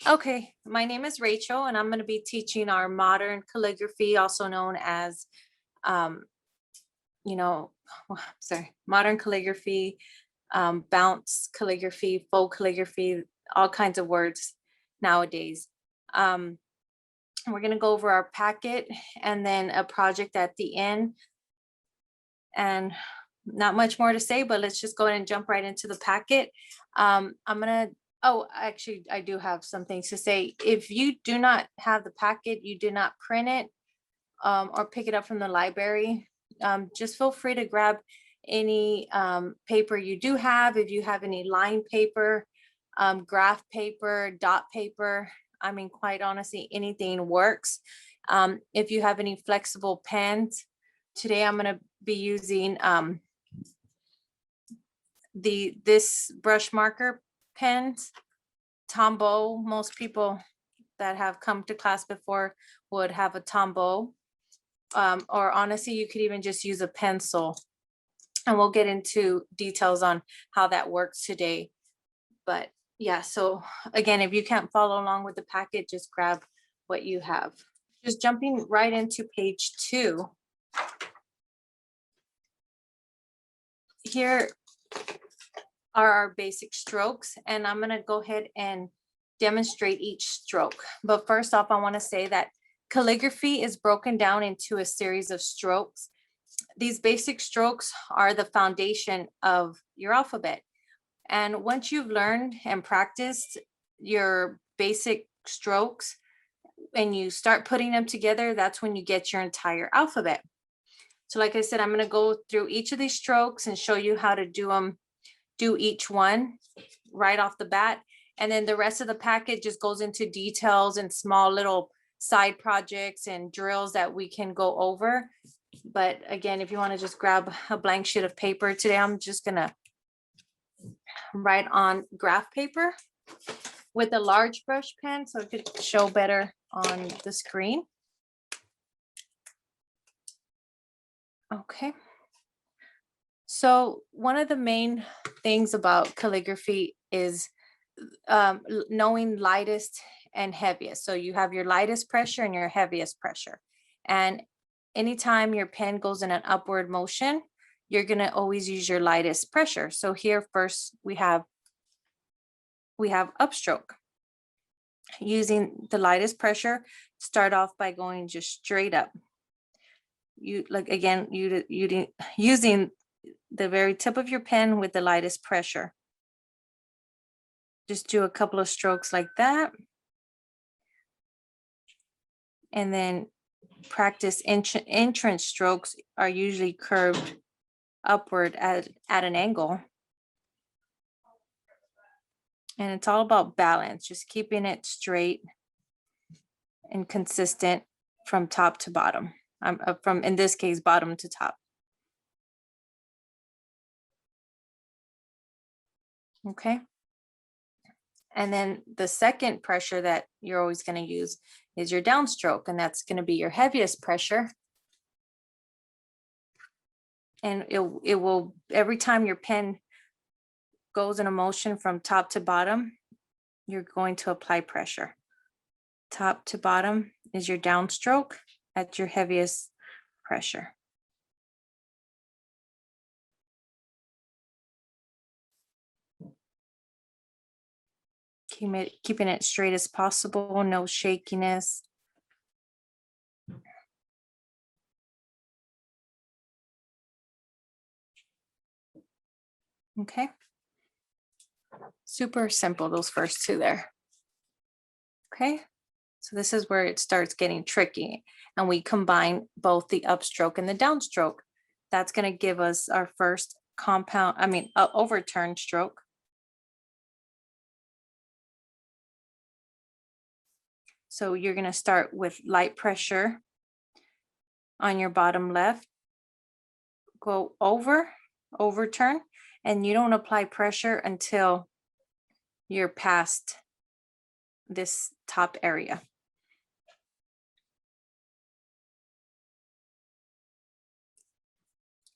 Okay, my name is Rachel, and I'm going to be teaching our modern calligraphy, also known as, um, modern calligraphy, bounce calligraphy, faux calligraphy, all kinds of words nowadays. Um, we're going to go over our packet and then a project at the end, and not much more to say, but let's just go ahead and jump right into the packet. I'm gonna, oh, actually, I do have some things to say. If you do not have the packet, you did not print it, or pick it up from the library, just feel free to grab any paper you do have. If you have any line paper, graph paper, dot paper, I mean, quite honestly, anything works. If you have any flexible pens, today I'm going to be using this brush marker pens, Tombow. Most people that have come to class before would have a Tombow, or honestly, you could even just use a pencil, and we'll get into details on how that works today. But yeah, so again, if you can't follow along with the packet, just grab what you have. Just jumping right into page 2. Here are our basic strokes, and I'm going to go ahead and demonstrate each stroke. But first off, I want to say that calligraphy is broken down into a series of strokes. These basic strokes are the foundation of your alphabet. And once you've learned and practiced your basic strokes and you start putting them together, that's when you get your entire alphabet. So like I said, I'm going to go through each of these strokes and show you how to do each one right off the bat. And then the rest of the packet just goes into details and small little side projects and drills that we can go over. But again, if you want to just grab a blank sheet of paper today, I'm just going to write on graph paper with a large brush pen so it could show better on the screen. Okay. So one of the main things about calligraphy is knowing lightest and heaviest. So you have your lightest pressure and your heaviest pressure. And anytime your pen goes in an upward motion, you're going to always use your lightest pressure. So here first we have upstroke. Using the lightest pressure, start off by going just straight up. You using the very tip of your pen with the lightest pressure. Just do a couple of strokes like that. And then practice entrance strokes are usually curved upward at an angle. And it's all about balance, just keeping it straight and consistent from top to bottom. From, in this case, bottom to top. Okay. And then the second pressure that you're always going to use is your downstroke, and that's going to be your heaviest pressure. And it will, every time your pen goes in a motion from top to bottom, you're going to apply pressure. Top to bottom is your downstroke at your heaviest pressure. Keeping it straight as possible, no shakiness. Okay. Super simple, those first two there. Okay. So this is where it starts getting tricky, and we combine both the upstroke and the downstroke. That's going to give us our first overturn stroke. So you're going to start with light pressure on your bottom left, go overturn, and you don't apply pressure until you're past this top area.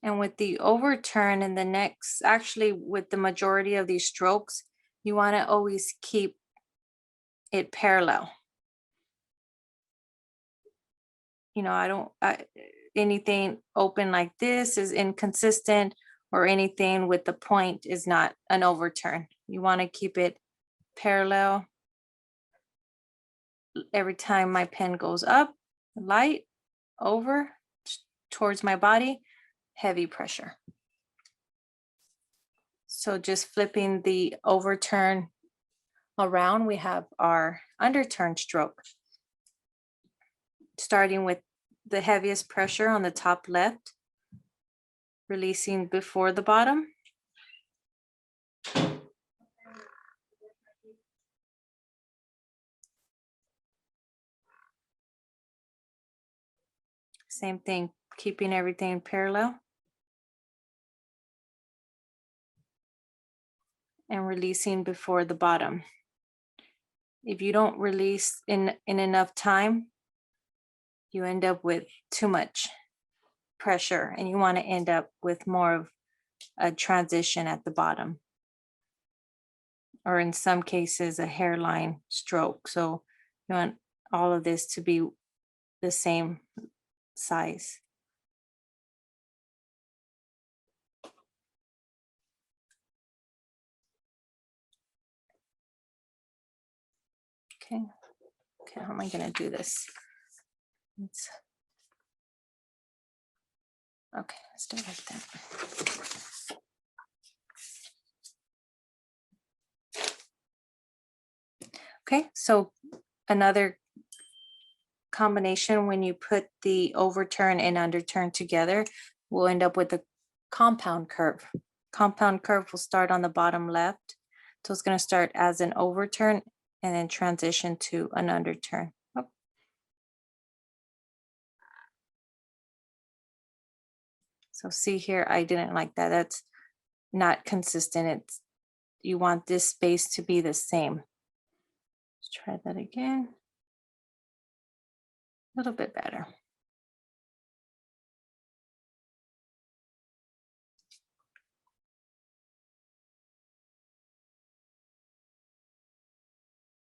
And with the overturn and the next, actually with the majority of these strokes, you want to always keep it parallel. You know, anything open like this is inconsistent, or anything with the point is not an overturn. You want to keep it parallel. Every time my pen goes up, light, over, towards my body, heavy pressure. So just flipping the overturn around, we have our underturn stroke. Starting with the heaviest pressure on the top left, releasing before the bottom. Same thing, keeping everything parallel. And releasing before the bottom. If you don't release in enough time, you end up with too much pressure, and you want to end up with more of a transition at the bottom, or in some cases a hairline stroke. So you want all of this to be the same size. Okay, how am I going to do this? Okay, let's do it like that. Okay, so another combination, when you put the overturn and underturn together, we'll end up with a compound curve. Compound curve will start on the bottom left. So it's going to start as an overturn and then transition to an underturn. Oh. So see here, I didn't like that. That's not consistent. It's, you want this space to be the same. Let's try that again. A little bit better.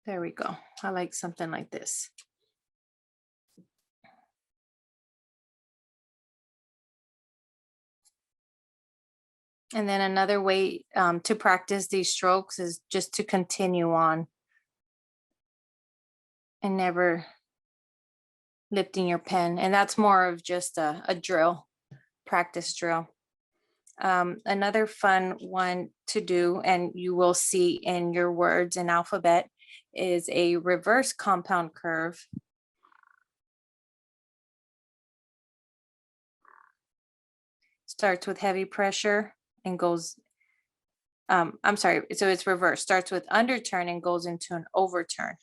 There we go. I like something like this. And then another way to practice these strokes is just to continue on and never lifting your pen. And that's more of just a drill, practice drill. Another fun one to do, and you will see in your words and alphabet, is a reverse compound curve. Starts with heavy pressure and goes, I'm sorry, so it's reverse, starts with underturn and goes into an overturn.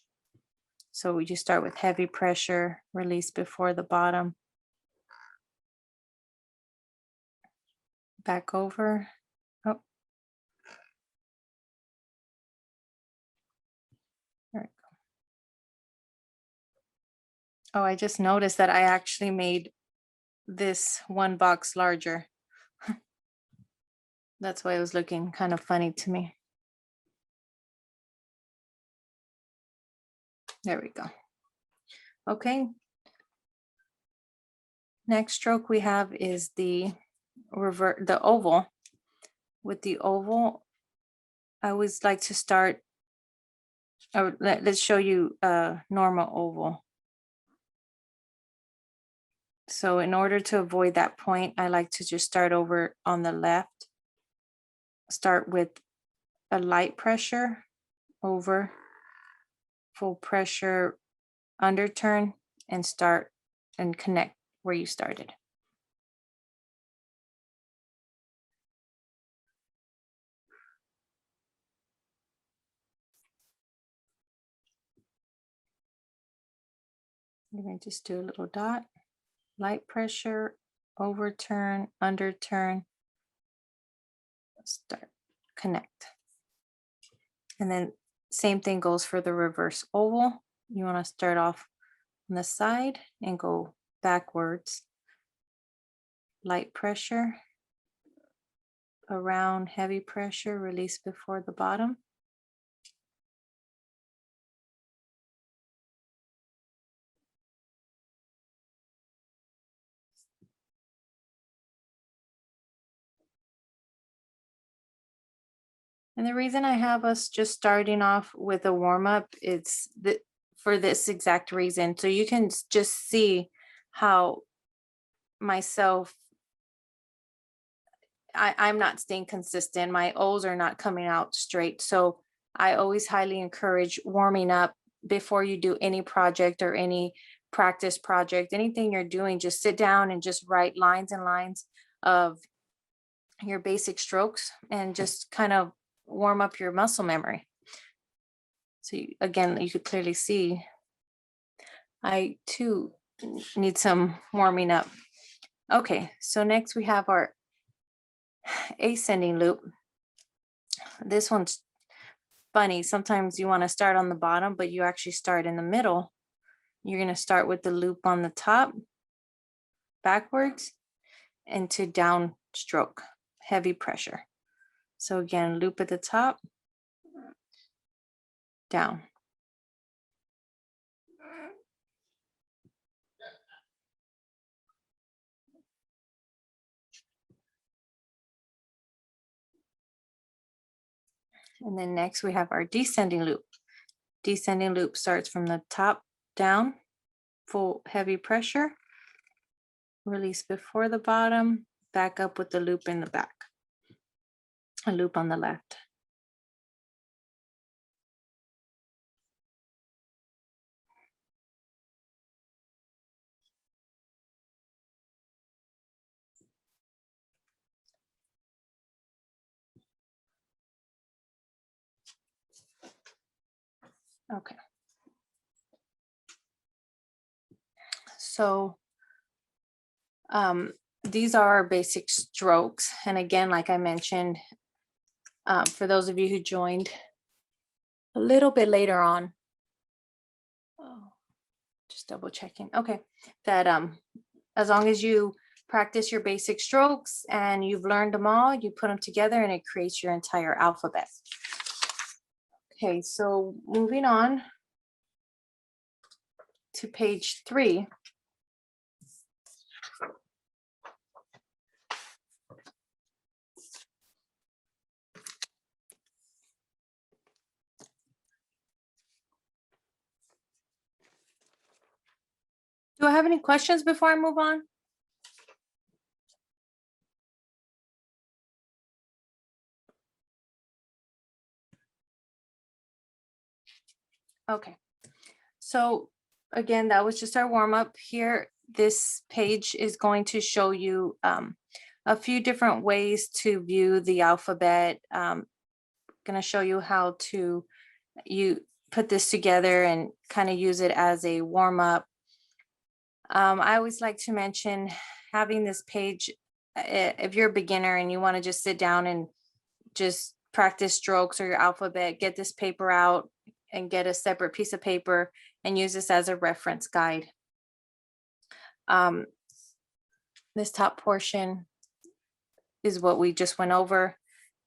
So we just start with heavy pressure, release before the bottom. Back over. Oh. There we go. Oh, I just noticed that I actually made this one box larger. That's why it was looking kind of funny to me. There we go. Okay. Next stroke we have is the oval. With the oval, I always like to start, or let's show you a normal oval. So in order to avoid that point, I like to just start over on the left. Start with a light pressure over, full pressure underturn, and start and connect where you started. I'm going to just do a little dot, light pressure, overturn, underturn, start, connect. And then same thing goes for the reverse oval. You want to start off on the side and go backwards. Light pressure, around, heavy pressure, release before the bottom. And the reason I have us just starting off with a warm-up, it's for this exact reason. So you can just see how myself, I'm not staying consistent. My O's are not coming out straight. So I always highly encourage warming up before you do any project or any practice project, anything you're doing, just sit down and just write lines and lines of your basic strokes and just kind of warm up your muscle memory. So again, you could clearly see I too need some warming up. Okay, so next we have our ascending loop. This one's funny. Sometimes you want to start on the bottom, but you actually start in the middle. You're going to start with the loop on the top, backwards, into down stroke, heavy pressure. So again, loop at the top, down. And then next we have our descending loop. Descending loop starts from the top down, full heavy pressure, release before the bottom, back up with the loop in the back, a loop on the left. Okay. So these are our basic strokes. And again, like I mentioned, for those of you who joined a little bit later on, just double checking. Okay, that as long as you practice your basic strokes and you've learned them all, you put them together and it creates your entire alphabet. Okay, so moving on to page 3. Do I have any questions before I move on? Okay, so again, that was just our warm up here. This page is going to show you a few different ways to view the alphabet. Going to show you how to put this together and kind of use it as a warm up. I always like to mention having this page, if you're a beginner and you want to just sit down and just practice strokes or your alphabet, get this paper out and get a separate piece of paper and use this as a reference guide. This top portion is what we just went over,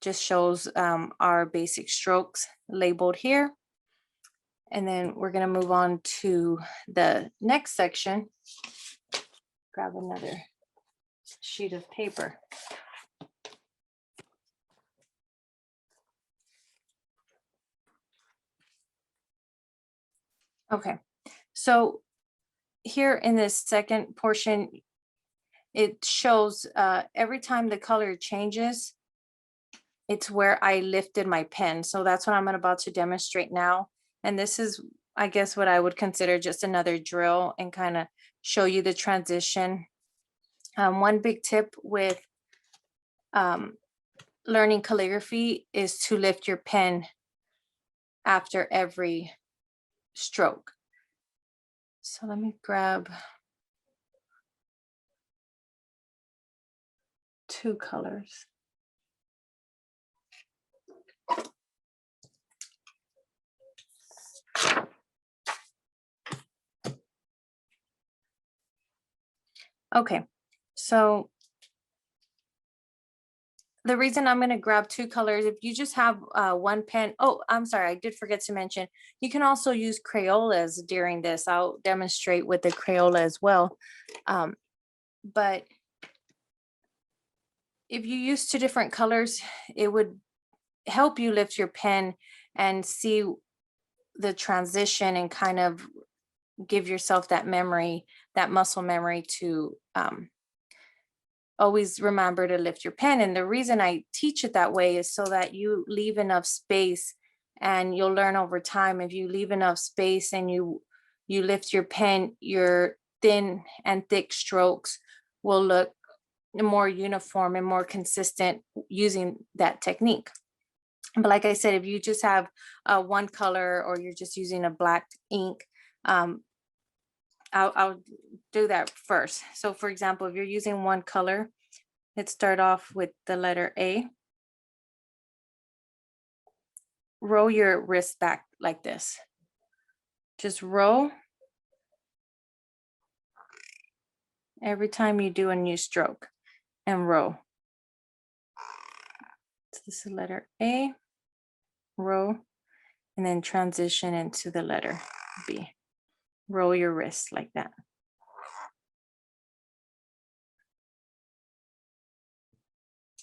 just shows our basic strokes labeled here. And then we're going to move on to the next section. Grab another sheet of paper. Okay, so here in this second portion, it shows every time the color changes, it's where I lifted my pen. So that's what I'm about to demonstrate now. And this is, I guess, what I would consider just another drill and kind of show you the transition. One big tip with learning calligraphy is to lift your pen after every stroke. So let me grab 2 colors. Okay, so the reason I'm going to grab 2 colors, if you just have one pen, oh, I'm sorry, I did forget to mention, you can also use Crayolas during this. I'll demonstrate with the Crayola as well. But if you use 2 different colors, it would help you lift your pen and see the transition and kind of give yourself that memory, that muscle memory to always remember to lift your pen. And the reason I teach it that way is so that you leave enough space, and you'll learn over time, if you leave enough space and you lift your pen, your thin and thick strokes will look more uniform and more consistent using that technique. But like I said, if you just have one color, or you're just using a black ink, I'll do that first. So for example, if you're using one color, let's start off with the letter A. Roll your wrist back like this. Just roll every time you do a new stroke, and roll. So this is the letter A, roll, and then transition into the letter B. Roll your wrist like that.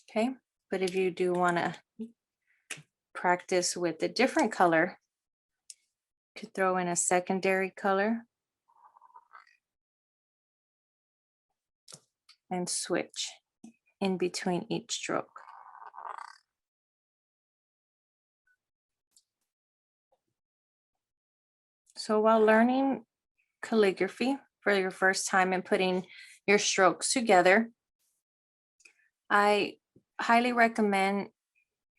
Okay, but if you do want to practice with a different color, you could throw in a secondary color and switch in between each stroke. So while learning calligraphy for your first time and putting your strokes together, I highly recommend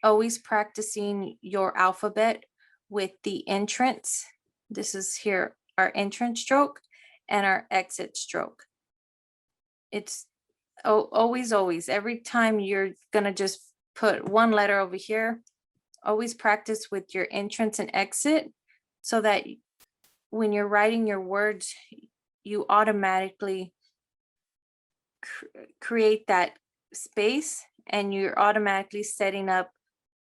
always practicing your alphabet with the entrance. This is here our entrance stroke and our exit stroke. It's always, every time you're gonna just put one letter over here, always practice with your entrance and exit, so that when you're writing your words, you automatically create that space, and you're automatically setting up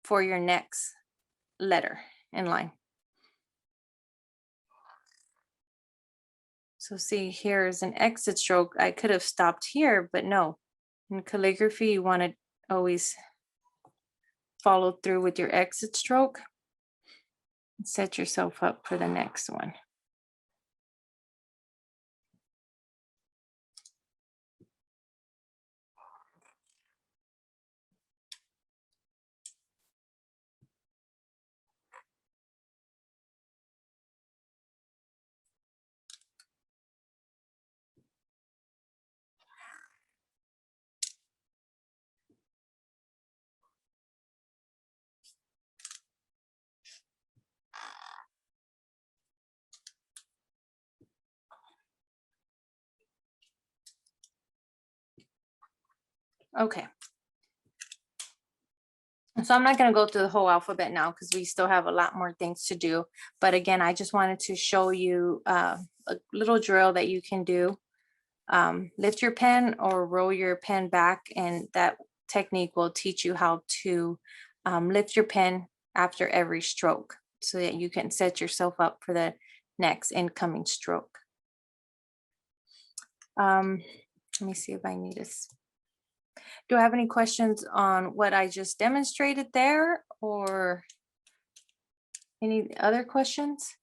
for your next letter in line. So see, here's an exit stroke. I could have stopped here, but no. In calligraphy, you want to always follow through with your exit stroke and set yourself up for the next one. Okay. So I'm not going to go through the whole alphabet now, because we still have a lot more things to do. But again, I just wanted to show you a little drill that you can do. Lift your pen or roll your pen back, and that technique will teach you how to lift your pen after every stroke, so that you can set yourself up for the next incoming stroke. Let me see if I need this. Do I have any questions on what I just demonstrated there, or any other questions?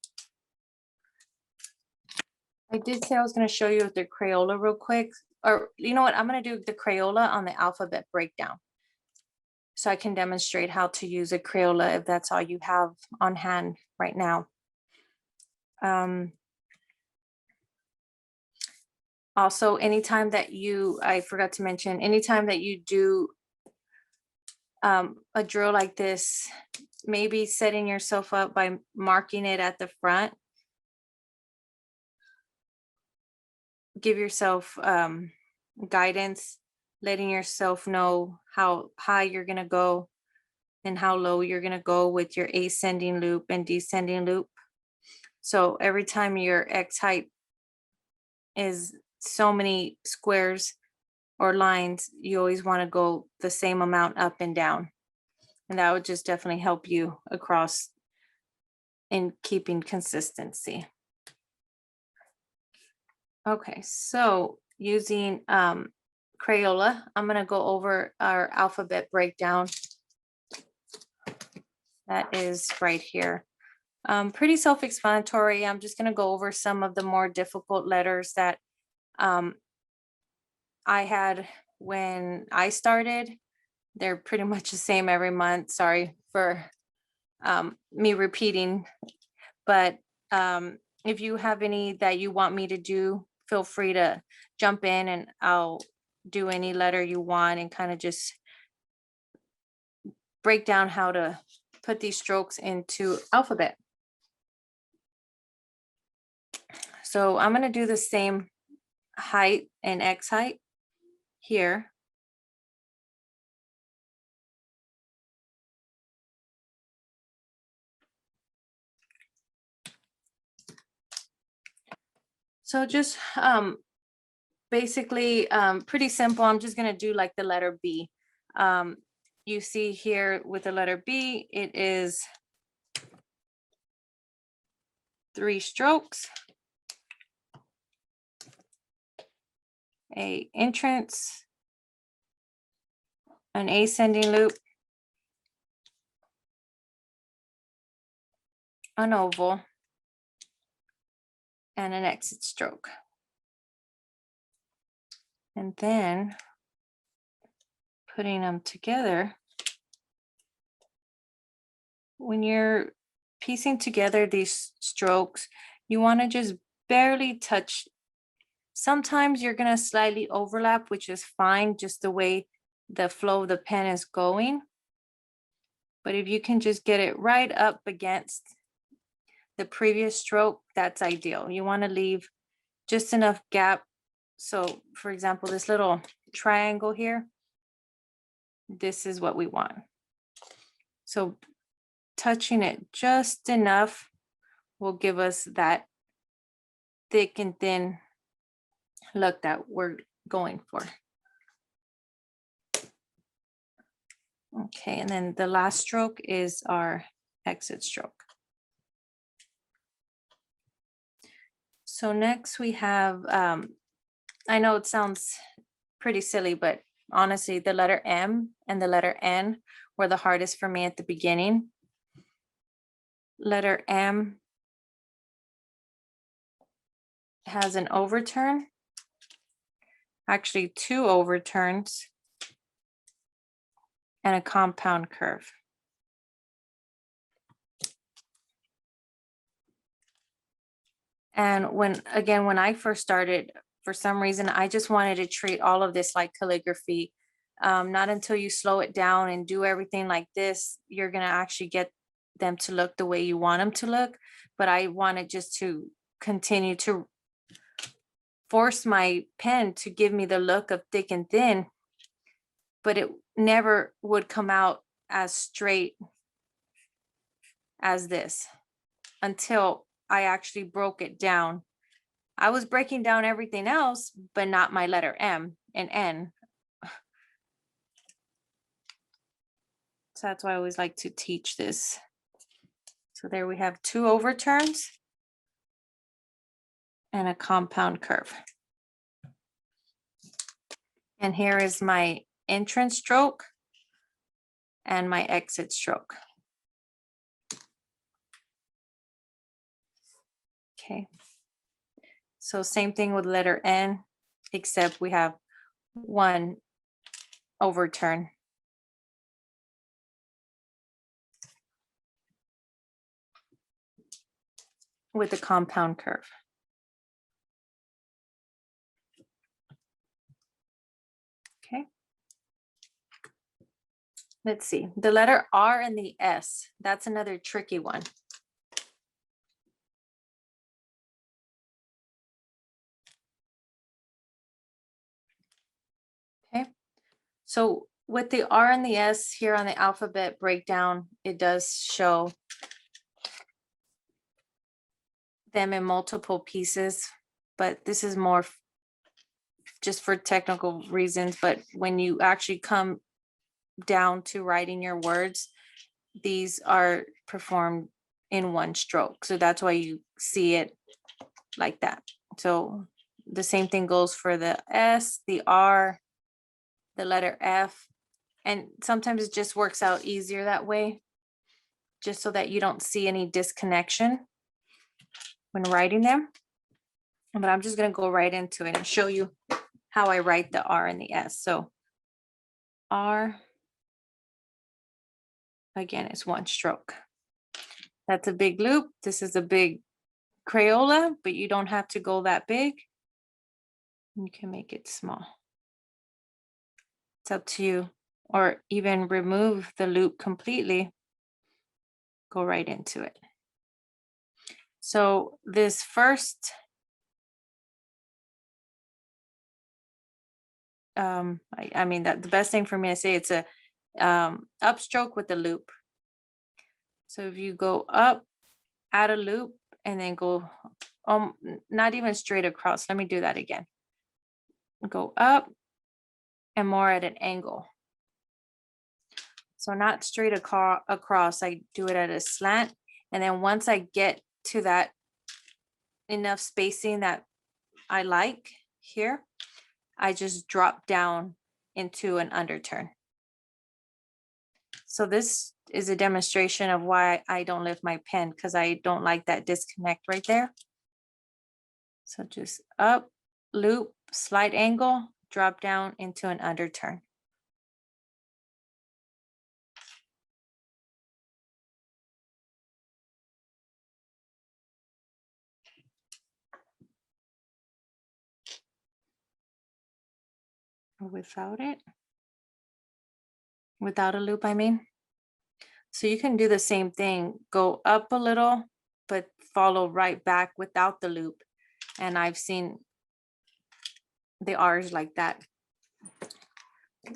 I did say I was going to show you the Crayola real quick, or you know what, I'm going to do the Crayola on the alphabet breakdown, so I can demonstrate how to use a Crayola if that's all you have on hand right now. Also, anytime that I forgot to mention, anytime that you do a drill like this, maybe setting yourself up by marking it at the front. Give yourself guidance, letting yourself know how high you're going to go and how low you're going to go with your ascending loop and descending loop. So every time your X height is so many squares or lines, you always want to go the same amount up and down. And that would just definitely help you across in keeping consistency. Okay, so using Crayola, I'm going to go over our alphabet breakdown. That is right here. Pretty self-explanatory. I'm just going to go over some of the more difficult letters that I had when I started. They're pretty much the same every month. Sorry for me repeating, but if you have any that you want me to do, feel free to jump in and I'll do any letter you want and kind of just break down how to put these strokes into alphabet. So I'm going to do the same height and X height here. So just basically pretty simple. I'm just going to do like the letter B. You see here with the letter B, it is 3 strokes, a entrance, an ascending loop, an oval, and an exit stroke. And then putting them together, when you're piecing together these strokes, you want to just barely touch. Sometimes you're going to slightly overlap, which is fine, just the way the flow of the pen is going. But if you can just get it right up against the previous stroke, that's ideal. You want to leave just enough gap. So for example, this little triangle here, this is what we want. So touching it just enough will give us that thick and thin look that we're going for. Okay, and then the last stroke is our exit stroke. So next we have, I know it sounds pretty silly, but honestly, the letter M and the letter N were the hardest for me at the beginning. Letter M has an overturn, actually 2 overturns, and a compound curve. And when I first started, for some reason, I just wanted to treat all of this like calligraphy. Not until you slow it down and do everything like this, you're going to actually get them to look the way you want them to look. But I wanted just to continue to force my pen to give me the look of thick and thin, but it never would come out as straight as this until I actually broke it down. I was breaking down everything else, but not my letter M and N. So that's why I always like to teach this. So there we have 2 overturns and a compound curve. And here is my entrance stroke and my exit stroke. Okay. So same thing with letter N, except we have 1 overturn. With a compound curve. Okay. Let's see, the letter R and the S, that's another tricky one. Okay, so with the R and the S here on the alphabet breakdown, it does show them in multiple pieces, but this is more just for technical reasons. But when you actually come down to writing your words, these are performed in 1 stroke. So that's why you see it like that. So the same thing goes for the S, the R, the letter F, and sometimes it just works out easier that way. just so that you don't see any disconnection when writing them. But I'm just going to go right into it and show you how I write the R and the S. So R, again, is one stroke. That's a big loop. This is a big Crayola, but you don't have to go that big. You can make it small. It's up to you. Or even remove the loop completely. Go right into it. So this first I mean that the best thing for me to say, it's a upstroke with a loop. So if you go up, add a loop, and then go not even straight across. Let me do that again. Go up and more at an angle. So not straight across, I do it at a slant. And then once I get to that enough spacing that I like here, I just drop down into an underturn. So this is a demonstration of why I don't lift my pen, because I don't like that disconnect right there. So just up, loop, slight angle, drop down into an underturn. Without it, without a loop, I mean. So you can do the same thing, go up a little, but follow right back without the loop. And I've seen the R's like that.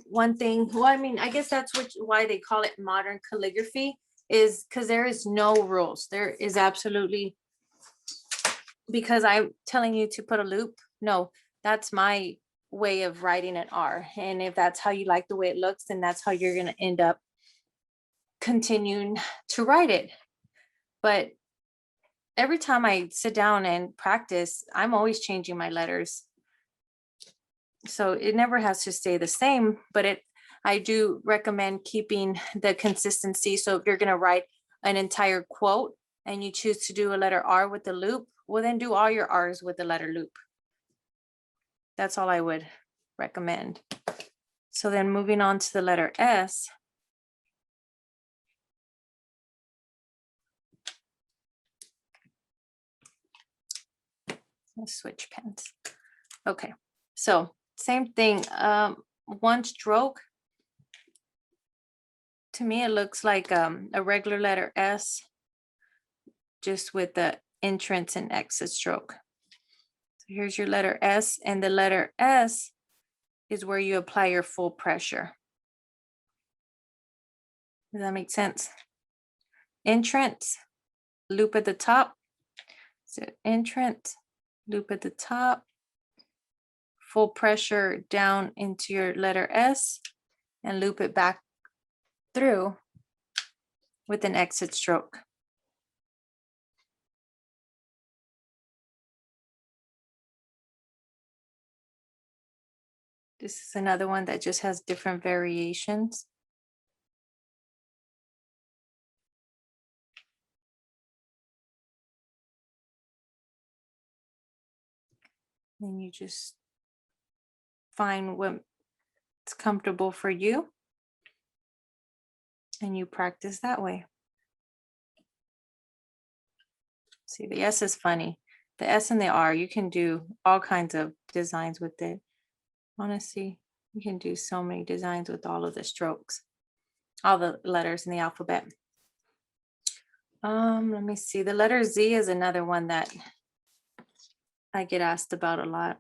One thing, well, I mean, I guess that's why they call it modern calligraphy, is because there is no rules. There is absolutely, because I'm telling you to put a loop. No, that's my way of writing an R. And if that's how you like the way it looks, then that's how you're going to end up continuing to write it. But every time I sit down and practice, I'm always changing my letters. So it never has to stay the same, but I do recommend keeping the consistency. So if you're going to write an entire quote and you choose to do a letter R with the loop, well, then do all your R's with the letter loop. That's all I would recommend. So then moving on to the letter S. Let's switch pens. Okay, so same thing, one stroke. To me, it looks like a regular letter S, just with the entrance and exit stroke. So here's your letter S, and the letter S is where you apply your full pressure. Does that make sense? Entrance, loop at the top. So entrance, loop at the top, full pressure down into your letter S, and loop it back through with an exit stroke. This is another one that just has different variations. Then you just find what's comfortable for you, and you practice that way. See, the S is funny. The S and the R, you can do all kinds of designs with it. Honestly, you can do so many designs with all of the strokes, all the letters in the alphabet. Let me see. The letter Z is another one that I get asked about a lot.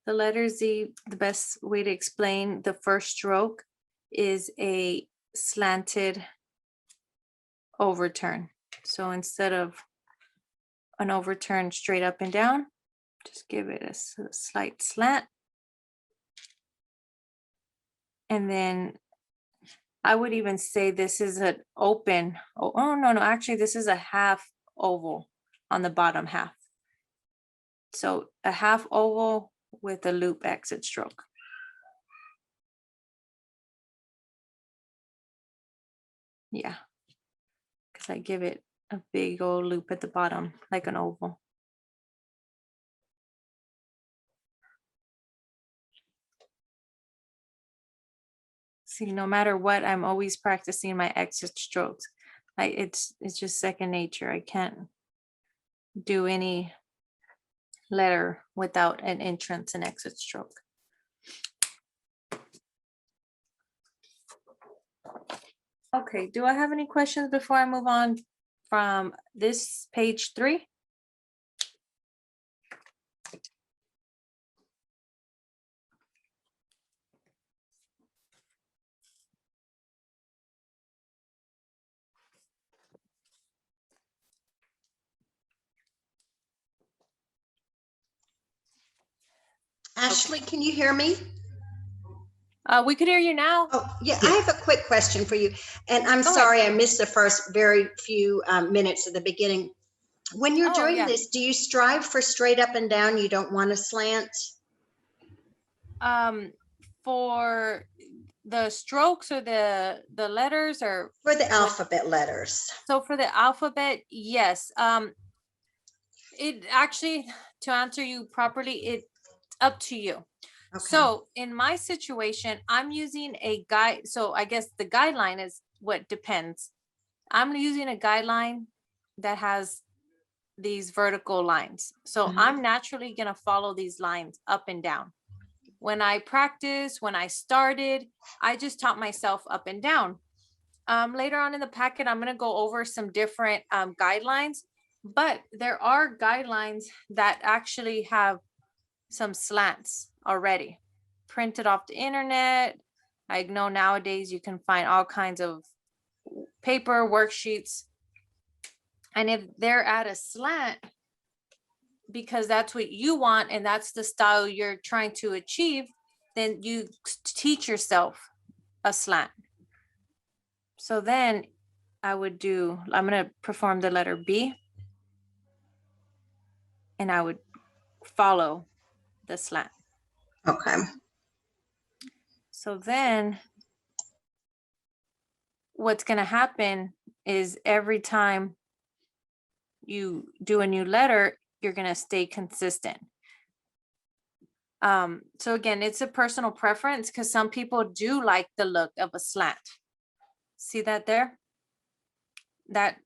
The letter Z, the best way to explain the first stroke is a slanted overturn. So instead of an overturn straight up and down, just give it a slight slant. And then I would even say this is an open, oh no, actually this is a half oval on the bottom half. So a half oval with a loop exit stroke. Yeah, because I give it a big old loop at the bottom, like an oval. See, no matter what, I'm always practicing my exit strokes. It's just second nature. I can't do any letter without an entrance and exit stroke. Okay, do I have any questions before I move on from this page 3? Ashley, can you hear me? We could hear you now. Oh, yeah, I have a quick question for you. And I'm sorry, I missed the first very few minutes at the beginning. When you're doing this, do you strive for straight up and down? You don't want a slant? For the strokes or the letters, or for the alphabet letters? So for the alphabet, yes. It actually, to answer you properly, it's up to you. Okay. So in my situation, I'm using a guide. So I guess the guideline is what depends. I'm using a guideline that has these vertical lines. So I'm naturally going to follow these lines up and down. When I practice, when I started, I just taught myself up and down. Later on in the packet, I'm going to go over some different guidelines, but there are guidelines that actually have some slants already printed off the internet. I know nowadays you can find all kinds of paper worksheets. And if they're at a slant, because that's what you want and that's the style you're trying to achieve, then you teach yourself a slant. So then I'm going to perform the letter B, and I would follow the slant. Okay. So then what's going to happen is every time you do a new letter, you're going to stay consistent. So again, it's a personal preference because some people do like the look of a slant. See that there? That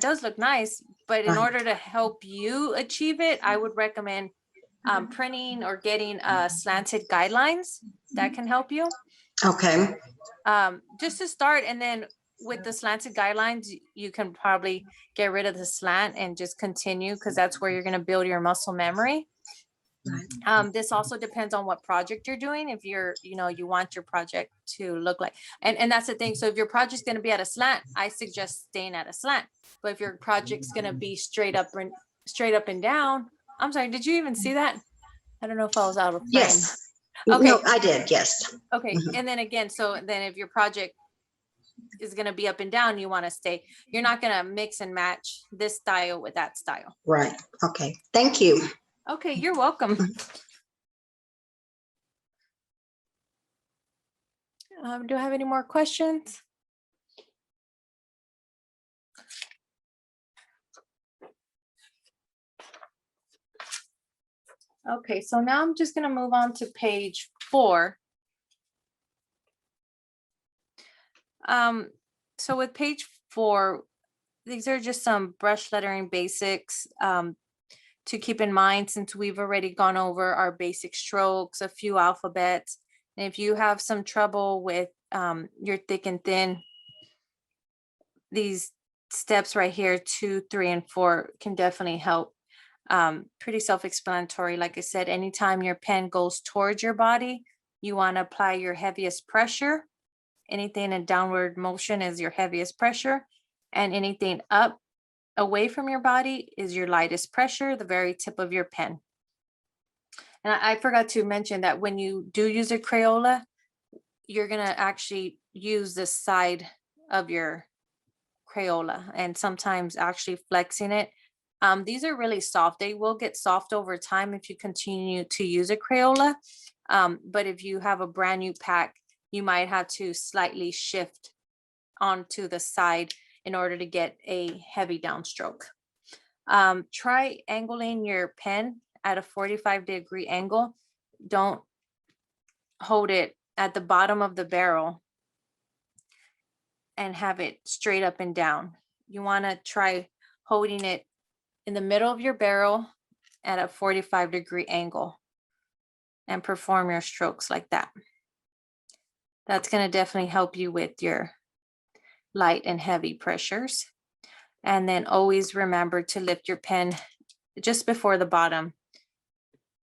does look nice, but in order to help you achieve it, I would recommend printing or getting slanted guidelines that can help you. Okay. Just to start, and then with the slanted guidelines, you can probably get rid of the slant and just continue, because that's where you're going to build your muscle memory. Right. This also depends on what project you're doing. If you're, you want your project to look like, and that's the thing. So if your project's going to be at a slant, I suggest staying at a slant. But if your project's going to be straight up and down, I'm sorry, did you even see that? I don't know if I was out of frame. Yes. Okay. No, I did. Yes. Okay. And then again, so then if your project is going to be up and down, you want to stay. You're not going to mix and match this style with that style. Right. Okay. Thank you. Okay, you're welcome. Do I have any more questions? Okay, so now I'm just going to move on to page 4. So with page 4, these are just some brush lettering basics to keep in mind, since we've already gone over our basic strokes, a few alphabets. And if you have some trouble with your thick and thin, these steps right here, 2, 3, and 4 can definitely help. Pretty self-explanatory. Like I said, anytime your pen goes towards your body, you want to apply your heaviest pressure. Anything in downward motion is your heaviest pressure, and anything up away from your body is your lightest pressure, the very tip of your pen. And I forgot to mention that when you do use a Crayola, you're going to actually use the side of your Crayola, and sometimes actually flexing it These are really soft. They will get soft over time if you continue to use a Crayola. But if you have a brand new pack, you might have to slightly shift onto the side in order to get a heavy downstroke. Try angling your pen at a 45-degree angle. Don't hold it at the bottom of the barrel and have it straight up and down. You want to try holding it in the middle of your barrel at a 45-degree angle and perform your strokes like that. That's going to definitely help you with your light and heavy pressures. And then always remember to lift your pen just before the bottom.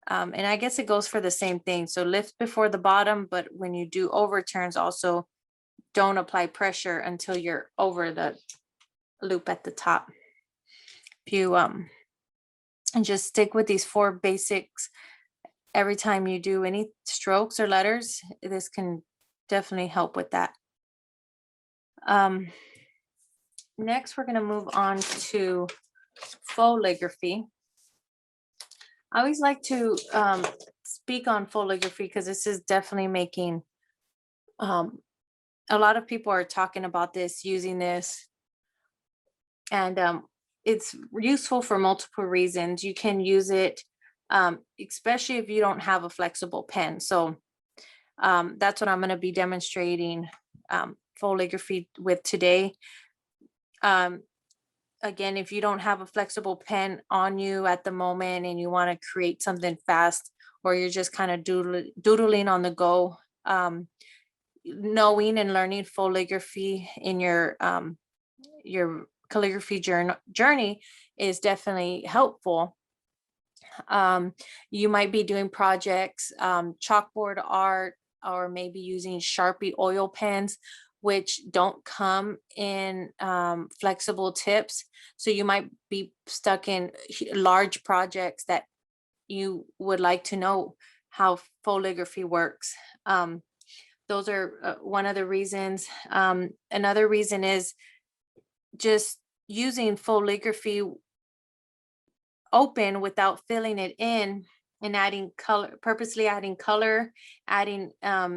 And I guess it goes for the same thing. So lift before the bottom, but when you do overturns, also don't apply pressure until you're over the loop at the top. If you and just stick with these 4 basics every time you do any strokes or letters, this can definitely help with that. Next, we're going to move on to foligraphy. I always like to speak on foligraphy because this is definitely making a lot of people are talking about this, using this, and it's useful for multiple reasons. You can use it, especially if you don't have a flexible pen. So that's what I'm going to be demonstrating foligraphy with today. Again, if you don't have a flexible pen on you at the moment and you want to create something fast, or you're just kind of doodling on the go, knowing and learning foligraphy in your calligraphy journey is definitely helpful. You might be doing projects, chalkboard art, or maybe using Sharpie oil pens, which don't come in flexible tips. So you might be stuck in large projects that you would like to know how foligraphy works. Those are one of the reasons. Another reason is just using foligraphy open without filling it in and adding color, purposely adding color, adding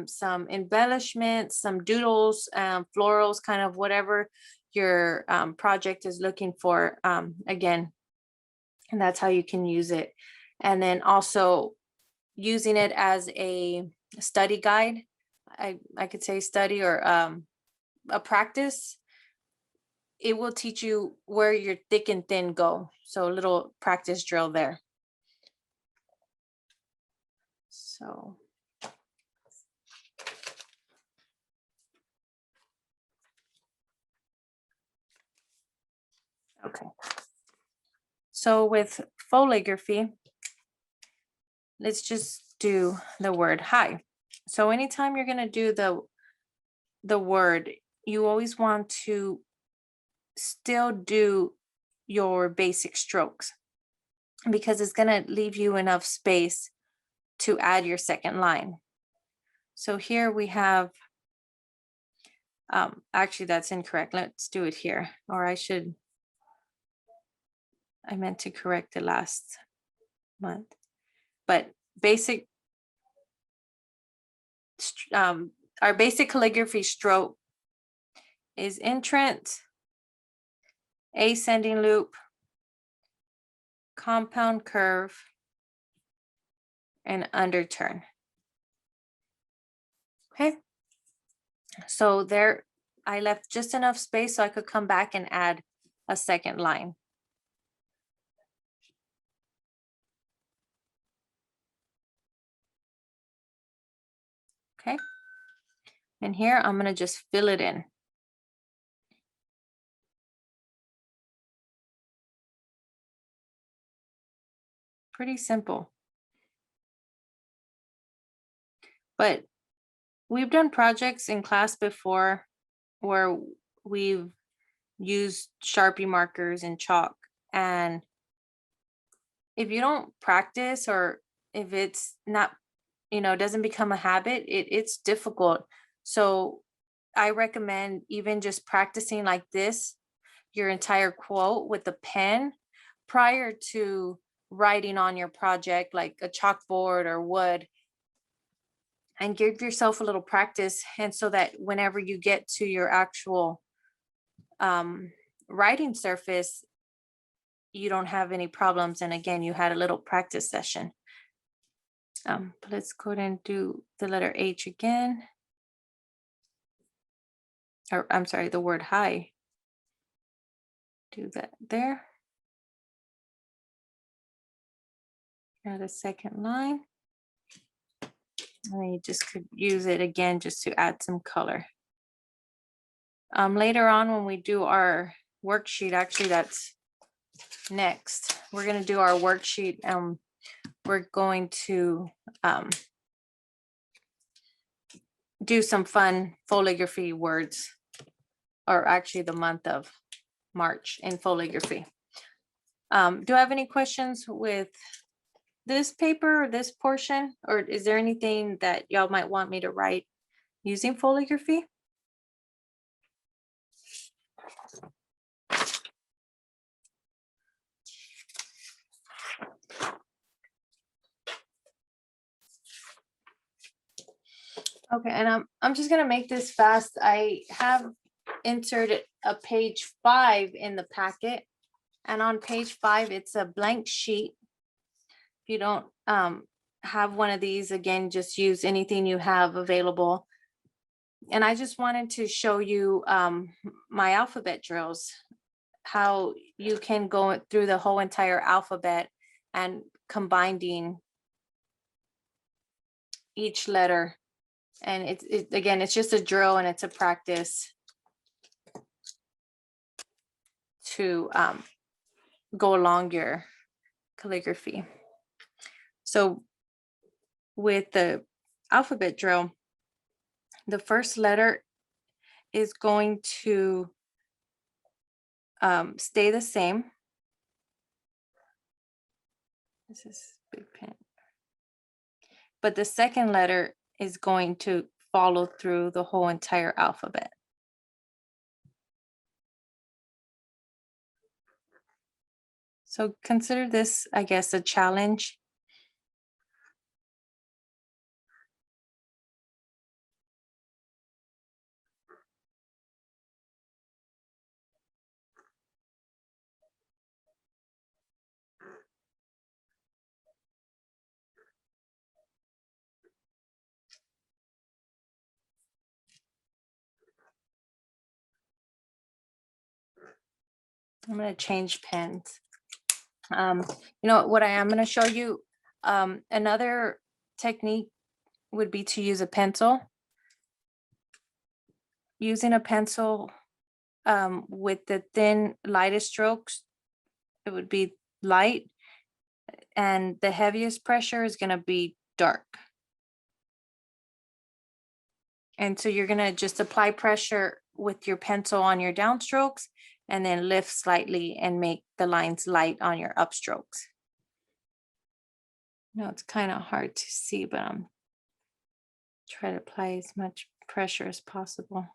some embellishments, some doodles, florals, kind of whatever your project is looking for, again, and that's how you can use it. And then also using it as a study guide. I could say study or a practice. It will teach you where your thick and thin go. So a little practice drill there. So. Okay. So with foligraphy, let's just do the word hi. So anytime you're going to do the word, you always want to still do your basic strokes, because it's going to leave you enough space to add your second line. So here we have, actually that's incorrect. Let's do it here. Or I meant to correct it last month. But basic, our basic calligraphy stroke is entrance, ascending loop, compound curve, and underturn. Okay, so there I left just enough space so I could come back and add a second line. Okay, and here I'm going to just fill it in. Pretty simple. But we've done projects in class before where we've used Sharpie markers and chalk. And if you don't practice, or if it's not, doesn't become a habit, it's difficult. So I recommend even just practicing like this, your entire quote with the pen, prior to writing on your project, like a chalkboard or wood, and give yourself a little practice. And so that whenever you get to your actual writing surface, you don't have any problems. And again, you had a little practice session. Let's go ahead and do the letter H again. Or I'm sorry, the word hi. Do that there. Add a second line. And you just could use it again just to add some color. Later on when we do our worksheet, actually that's next. We're going to do our worksheet. We're going to do some fun foligraphy words, or actually the month of March in foligraphy. Do I have any questions with this paper or this portion, or is there anything that y'all might want me to write using foligraphy? Okay, and I'm just gonna make this fast. I have inserted a page 5 in the packet, and on page 5 it's a blank sheet. If you don't have one of these, again, just use anything you have available. And I just wanted to show you my alphabet drills, how you can go through the whole entire alphabet and combining each letter. And again, it's just a drill and it's a practice to go along your calligraphy. So with the alphabet drill, the first letter is going to stay the same. This is big pen. But the second letter is going to follow through the whole entire alphabet. So consider this, I guess, a challenge. I'm going to change pens. You know what I am going to show you. Another technique would be to use a pencil. Using a pencil with the thin, lightest strokes, it would be light, and the heaviest pressure is going to be dark. And so you're going to just apply pressure with your pencil on your downstrokes and then lift slightly and make the lines light on your upstrokes. No, it's kind of hard to see, but I'm trying to apply as much pressure as possible.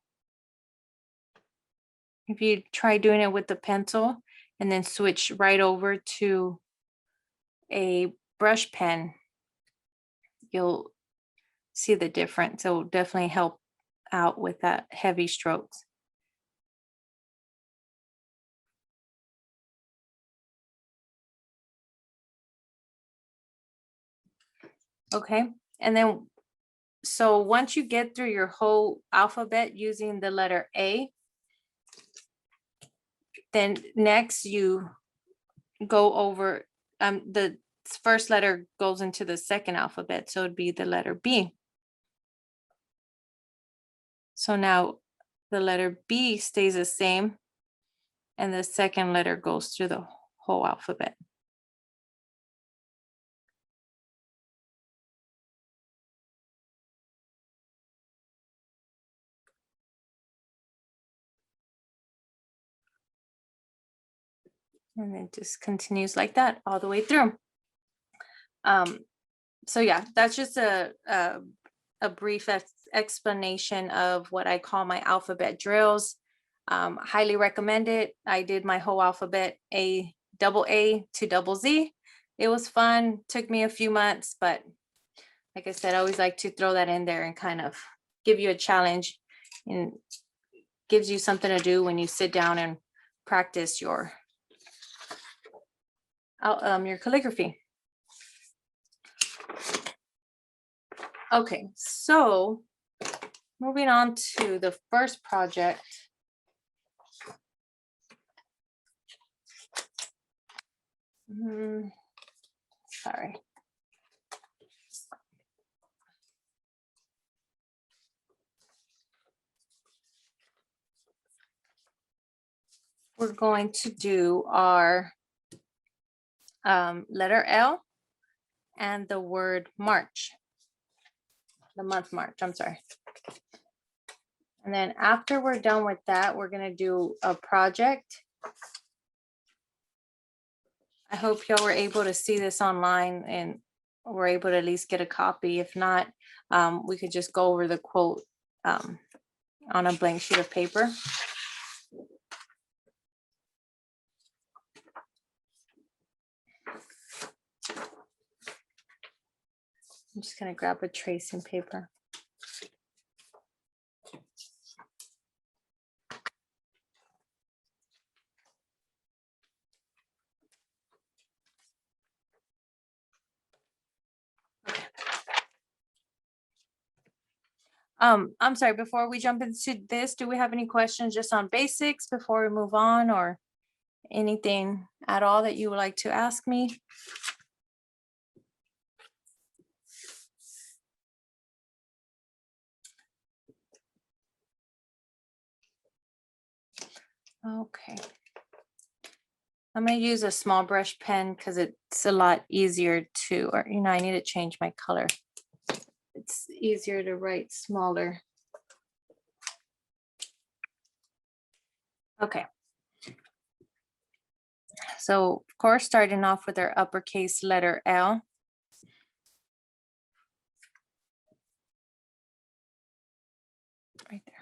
If you try doing it with the pencil and then switch right over to a brush pen, you'll see the difference. It will definitely help out with that heavy strokes. Okay, and then so once you get through your whole alphabet using the letter A, then next you go over the first letter goes into the second alphabet, so it'd be the letter B. So now the letter B stays the same, and the second letter goes through the whole alphabet. And it just continues like that all the way through. So yeah, that's just a brief explanation of what I call my alphabet drills. Highly recommend it. I did my whole alphabet A, double A to double Z. It was fun, took me a few months, but like I said, I always like to throw that in there and kind of give you a challenge and gives you something to do when you sit down and practice your calligraphy. Okay, so moving on to the first project. Sorry. We're going to do our letter L and the word March, the month March, I'm sorry. And then after we're done with that, we're going to do a project. I hope y'all were able to see this online and were able to at least get a copy. If not, we could just go over the quote on a blank sheet of paper. I'm just going to grab a tracing paper. I'm sorry, before we jump into this, do we have any questions just on basics before we move on, or anything at all that you would like to ask me? Okay. I'm going to use a small brush pen because it's a lot easier to, or, you know, I need to change my color. It's easier to write smaller. Okay. So, of course, starting off with our uppercase letter L. Right there.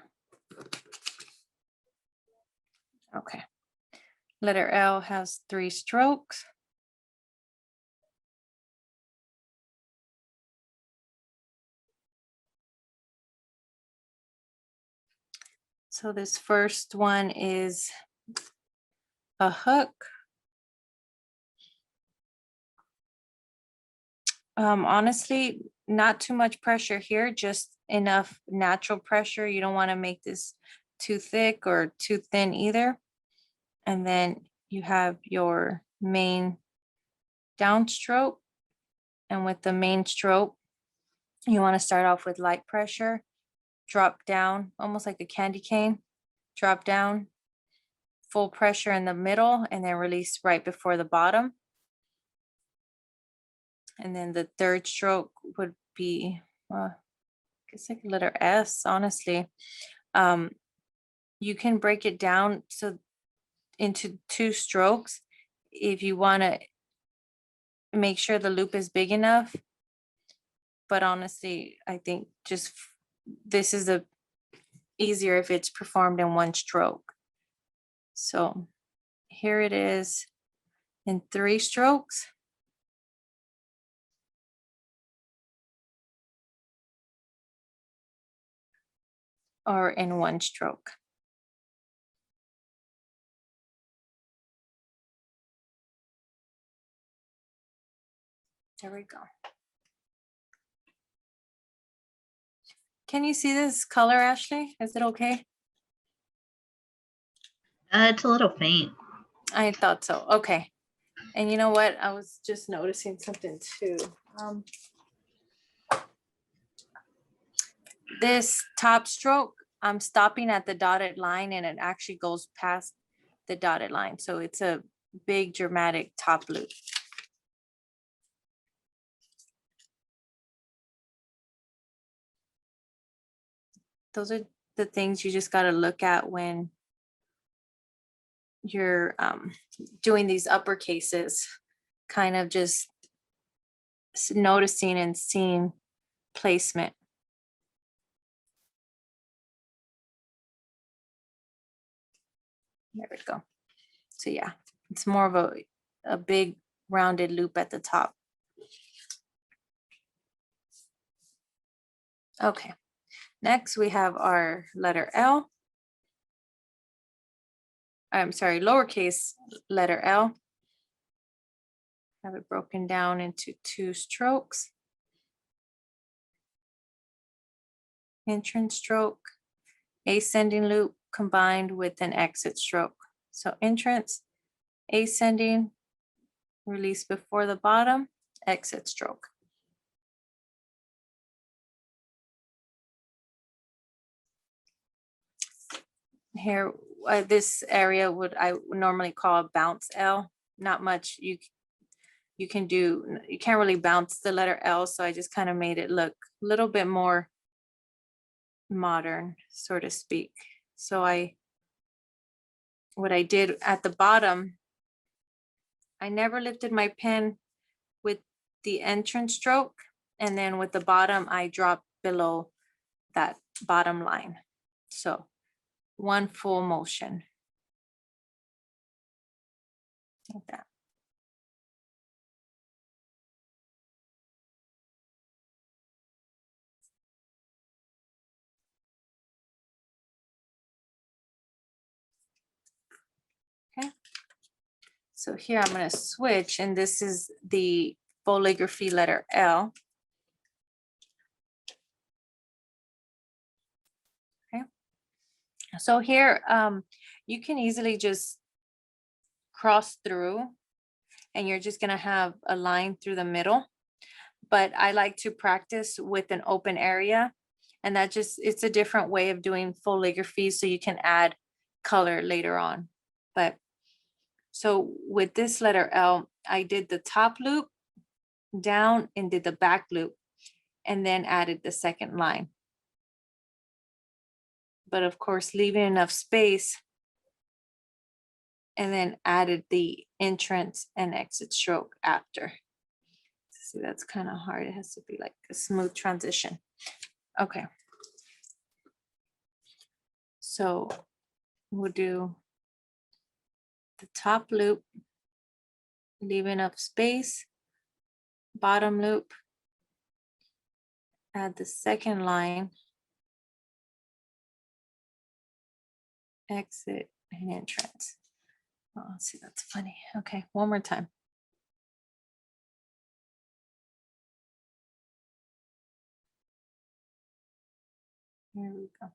Okay. Letter L has 3 strokes. So this first one is a hook. Honestly, not too much pressure here, just enough natural pressure. You don't want to make this too thick or too thin either. And then you have your main downstroke. And with the main stroke, you want to start off with light pressure, drop down, almost like a candy cane, drop down, full pressure in the middle, and then release right before the bottom. And then the third stroke would be, I guess like letter S, honestly. You can break it down so into 2 strokes if you want to make sure the loop is big enough. But honestly, I think just this is easier if it's performed in 1 stroke. So here it is in 3 strokes. Or in 1 stroke. There we go. Can you see this color, Ashley? Is it okay? It's a little faint. I thought so. Okay. And you know what? I was just noticing something too. This top stroke, I'm stopping at the dotted line and it actually goes past the dotted line. So it's a big dramatic top loop. Those are the things you just got to look at when you're doing these uppercases, kind of just noticing and seeing placement. There we go. So yeah, it's more of a a big rounded loop at the top. Okay, next we have our letter L. I'm sorry, lowercase letter L. Have it broken down into 2 strokes. Entrance stroke, ascending loop combined with an exit stroke. So entrance, ascending, release before the bottom, exit stroke. Here, this area I would normally call a bounce L. Not much you can do. You can't really bounce the letter L, so I just kind of made it look a little bit more modern, so to speak. So what I did at the bottom, I never lifted my pen with the entrance stroke, and then with the bottom, I dropped below that bottom line. So one full motion. Like that. Okay. So here I'm going to switch, and this is the calligraphy letter L. Okay. So here you can easily just cross through, and you're just going to have a line through the middle. But I like to practice with an open area, and it's a different way of doing calligraphy, so you can add color later on. But so with this letter L, I did the top loop down and did the back loop, and then added the second line. But of course, leaving enough space, and then added the entrance and exit stroke after. See, that's kind of hard. It has to be like a smooth transition. Okay. So we'll do the top loop, leave enough space, bottom loop, add the second line, exit and entrance. Oh, see, that's funny. Okay, one more time. Here we go.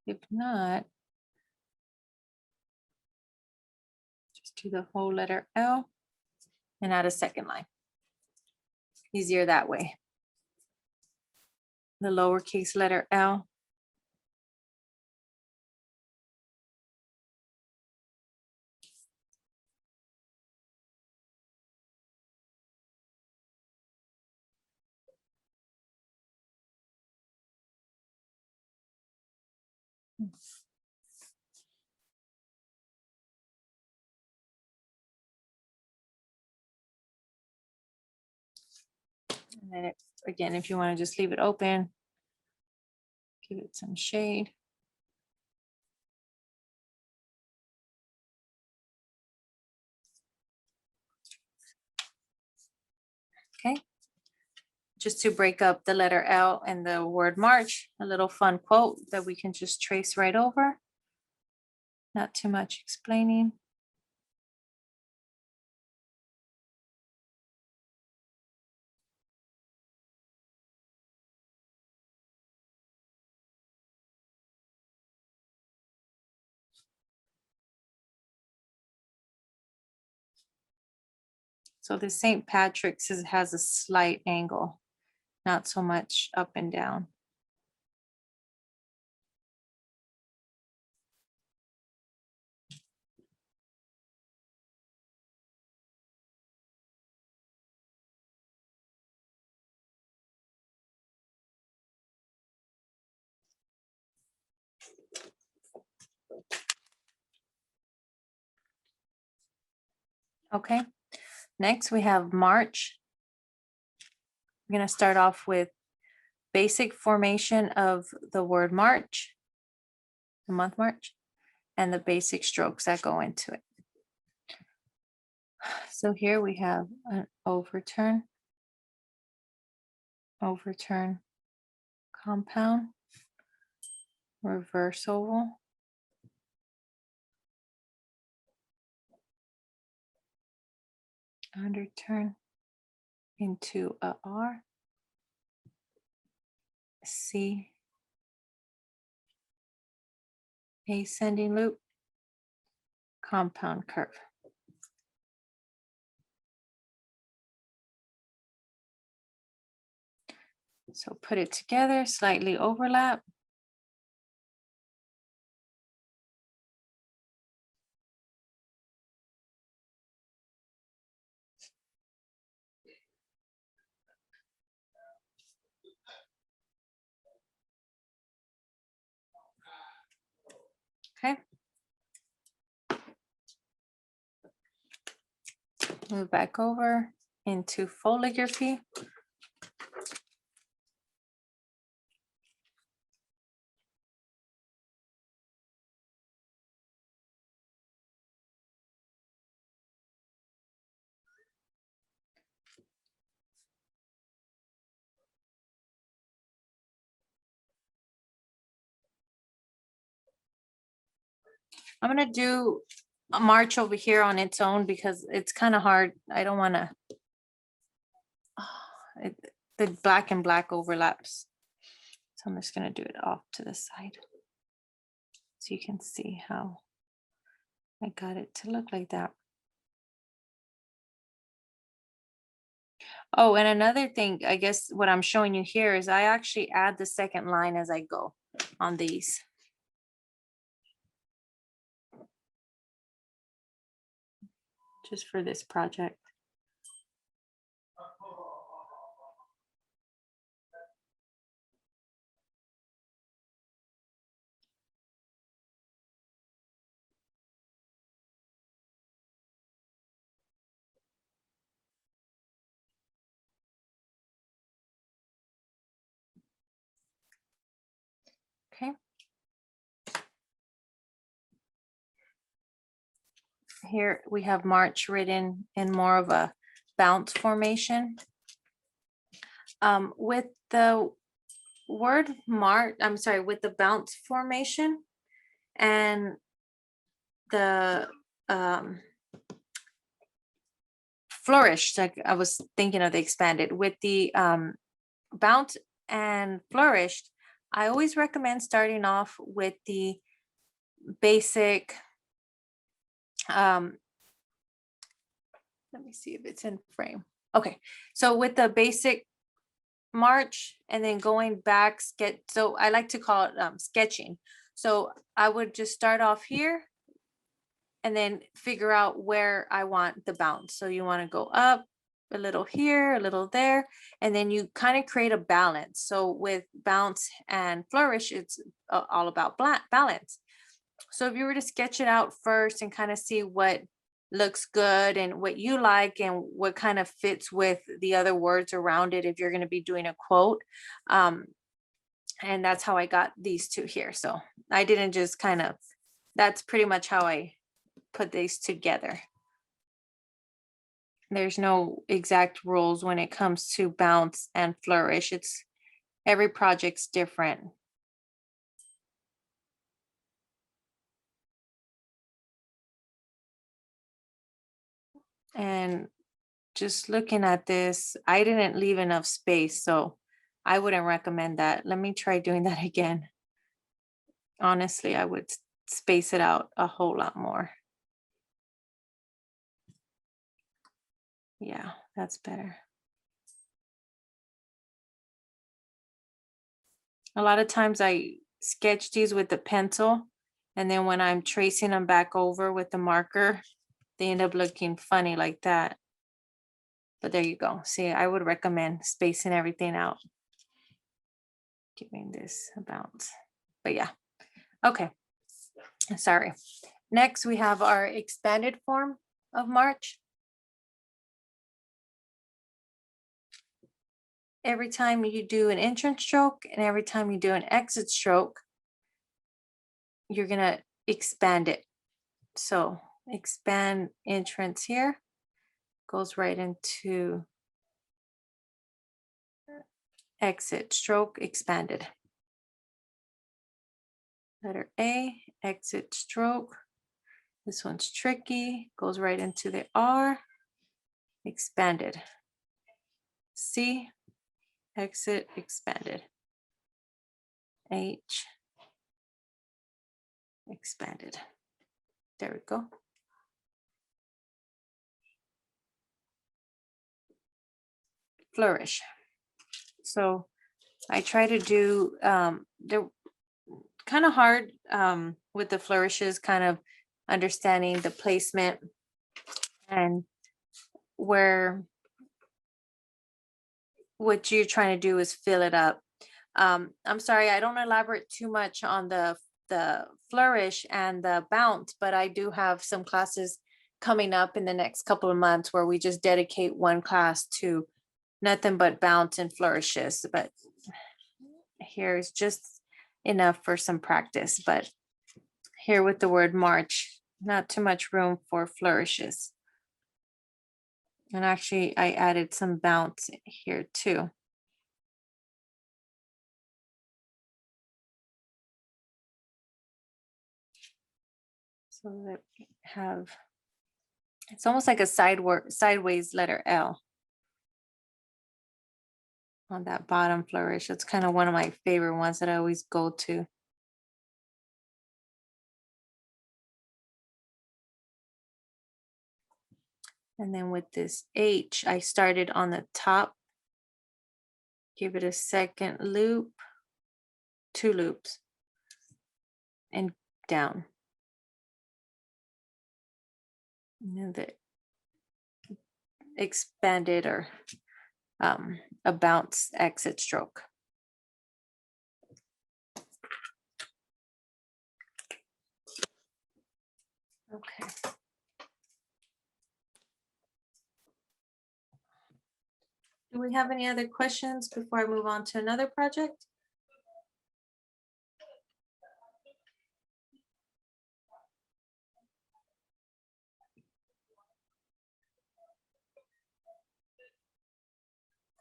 If not, just do the whole letter L and add a second line. Easier that way. The lowercase letter L. And then again, if you want to just leave it open, give it some shade. Okay. Just to break up the letter L and the word March, a little fun quote that we can just trace right over. Not too much explaining. So the St. Patrick's has a slight angle, not so much up and down. Okay, next we have March. I'm going to start off with basic formation of the word March. the month March, and the basic strokes that go into it. So here we have an overturn, compound, reverse oval, underturn into a R, C, ascending loop, compound curve. So put it together, slightly overlap. Okay. Move back over into calligraphy. I'm gonna do a March over here on its own because it's kind of hard. I don't want to. The black and black overlaps. So I'm just gonna do it off to the side. So you can see how I got it to look like that. Oh, and another thing, I guess what I'm showing you here is I actually add the second line as I go on these. Just for this project. Okay. Here we have March written in more of a bounce formation. With the word March, I'm sorry, with the bounce formation and the flourish, like I was thinking of the expanded, with the bounce and flourished, I always recommend starting off with the basic, let me see if it's in frame. Okay, so with the basic March and then going back, so I like to call it sketching. So I would just start off here and then figure out where I want the bounce. So you want to go up a little here, a little there, and then you kind of create a balance. So with bounce and flourish, it's all about balance. So if you were to sketch it out first and kind of see what looks good and what you like and what kind of fits with the other words around it, if you're going to be doing a quote. And that's how I got these two here. So I didn't just that's pretty much how I put these together. There's no exact rules when it comes to bounce and flourish. Every project's different. And just looking at this, I didn't leave enough space, so I wouldn't recommend that. Let me try doing that again. Honestly, I would space it out a whole lot more. Yeah, that's better. A lot of times I sketch these with the pencil, and then when I'm tracing them back over with the marker, they end up looking funny like that. But there you go. See, I would recommend spacing everything out. Giving this a bounce. But yeah, okay. Sorry. Next, we have our expanded form of March. Every time you do an entrance stroke and every time you do an exit stroke, you're gonna expand it. So expand entrance here, goes right into exit, stroke, expanded. Letter A, exit, stroke. This one's tricky, goes right into the R, expanded. C, exit, expanded. H, expanded. There we go. Flourish. So I try to do, they're kind of hard with the flourishes, kind of understanding the placement and where what you're trying to do is fill it up. I'm sorry, I don't elaborate too much on the flourish and the bounce, but I do have some classes coming up in the next couple of months where we just dedicate one class to nothing but bounce and flourishes. But here's just enough for some practice. But here with the word march, not too much room for flourishes. And actually, I added some bounce here too. So that we have, it's almost like a sideways letter L on that bottom flourish. It's kind of one of my favorite ones that I always go to. And then with this H, I started on the top. Give it a second loop, 2 loops, and down. And then the expanded or a bounce exit stroke. Okay. Do we have any other questions before I move on to another project?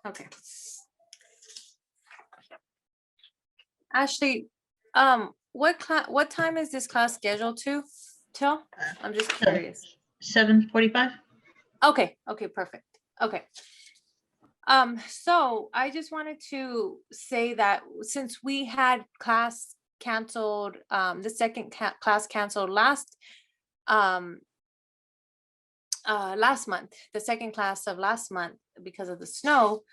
Okay. Ashley, what time is this class scheduled to till? I'm just curious. 7:45. Okay, perfect. Okay. So I just wanted to say that since we had class canceled, the second class canceled last month, the second class of last month because of the snow,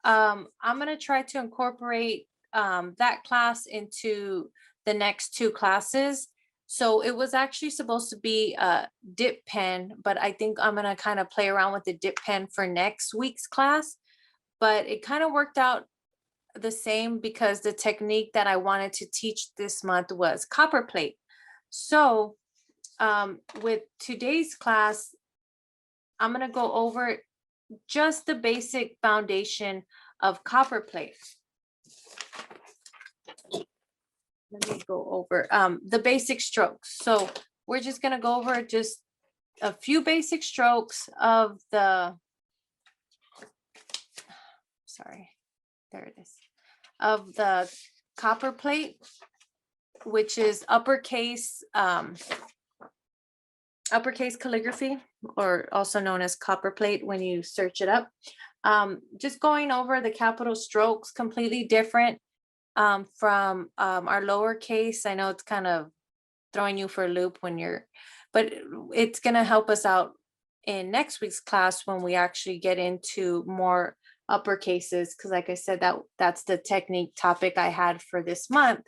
I'm gonna try to incorporate that class into the next 2 classes. So it was actually supposed to be a dip pen, but I think I'm gonna kind of play around with the dip pen for next week's class. But it kind of worked out the same because the technique that I wanted to teach this month was copper plate. So with today's class, I'm gonna go over just the basic foundation of copper plate. Let me go over the basic strokes. So we're just gonna go over just a few basic strokes of the, sorry, there it is, of the copper plate, which is uppercase calligraphy, or also known as copper plate when you search it up. Just going over the capital strokes, completely different from our lowercase. I know it's kind of throwing you for a loop when you're, but it's going to help us out in next week's class when we actually get into more uppercases, because like I said, that's the technique topic I had for this month.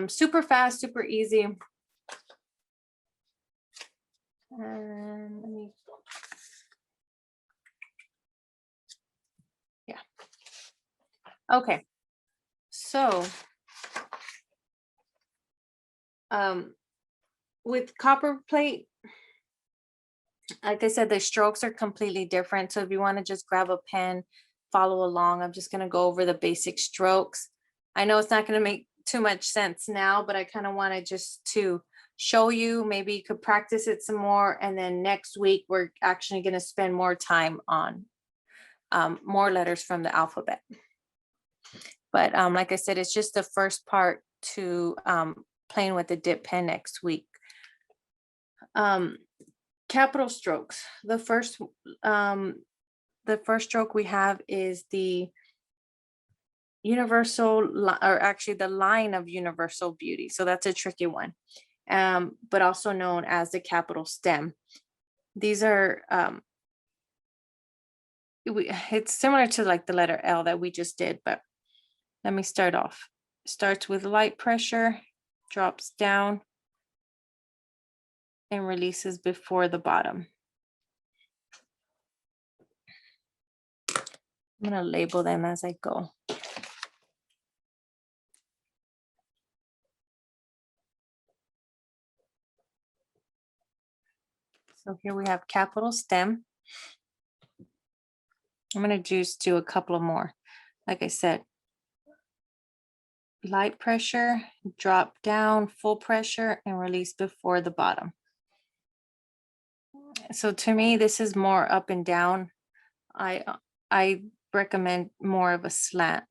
Super fast, super easy. And let me, yeah. Okay. So with copper plate, like I said, the strokes are completely different. So if you want to just grab a pen, follow along, I'm just going to go over the basic strokes. I know it's not going to make too much sense now, but I kind of wanted just to show you, maybe you could practice it some more. And then next week, we're actually going to spend more time on more letters from the alphabet. But like I said, it's just the first part to playing with the dip pen next week. Capital strokes. The first stroke we have is the universal, or actually the line of universal beauty. So that's a tricky one, but also known as the capital stem. These are, it's similar to like the letter L that we just did, but let me start off. Starts with light pressure, drops down, and releases before the bottom. I'm going to label them as I go. So here we have capital stem. I'm going to just do a couple of more. Like I said, light pressure, drop down, full pressure, and release before the bottom. So to me, this is more up and down. I recommend more of a slant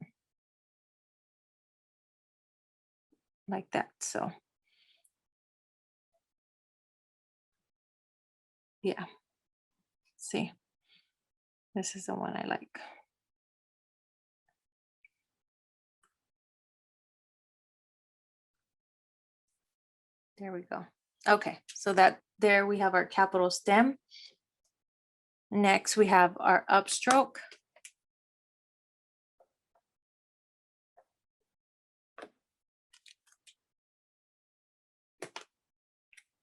like that. So yeah, see, this is the one I like. There we go. Okay, so that there we have our capital stem. Next, we have our upstroke.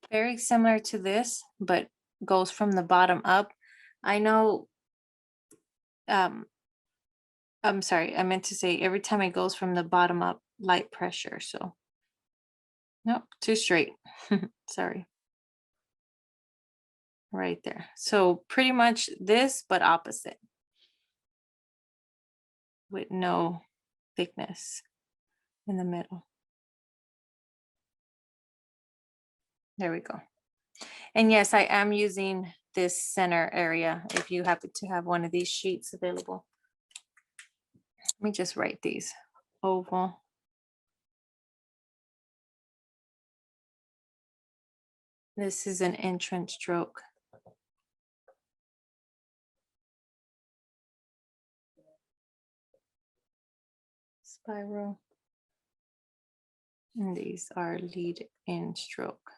Very similar to this, but goes from the bottom up. I know, I'm sorry, I meant to say every time it goes from the bottom up, light pressure. So, nope, too straight. Sorry. Right there. So pretty much this, but opposite. With no thickness in the middle. There we go. And yes, I am using this center area if you happen to have one of these sheets available. Let me just write these. Oval. This is an entrance stroke. Spiral. And these are lead in stroke.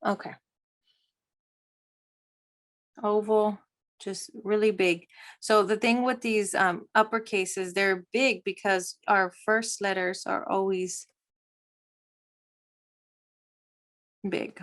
Okay. Oval, just really big. So the thing with these uppercases, they're big because our first letters are always big.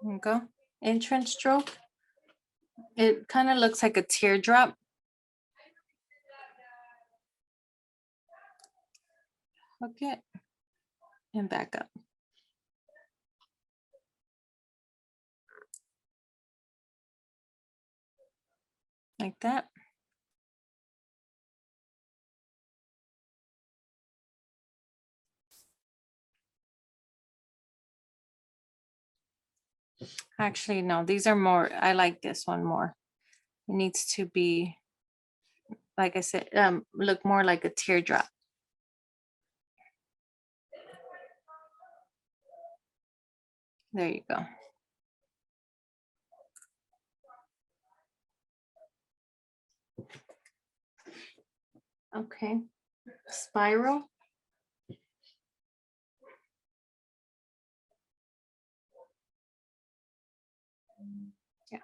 There you go. Entrance stroke. It kind of looks like a teardrop. Hook it and back up. Like that. Actually, no, these are more, I like this one more. It needs to be, like I said, look more like a teardrop. There you go. Okay, spiral. Yeah.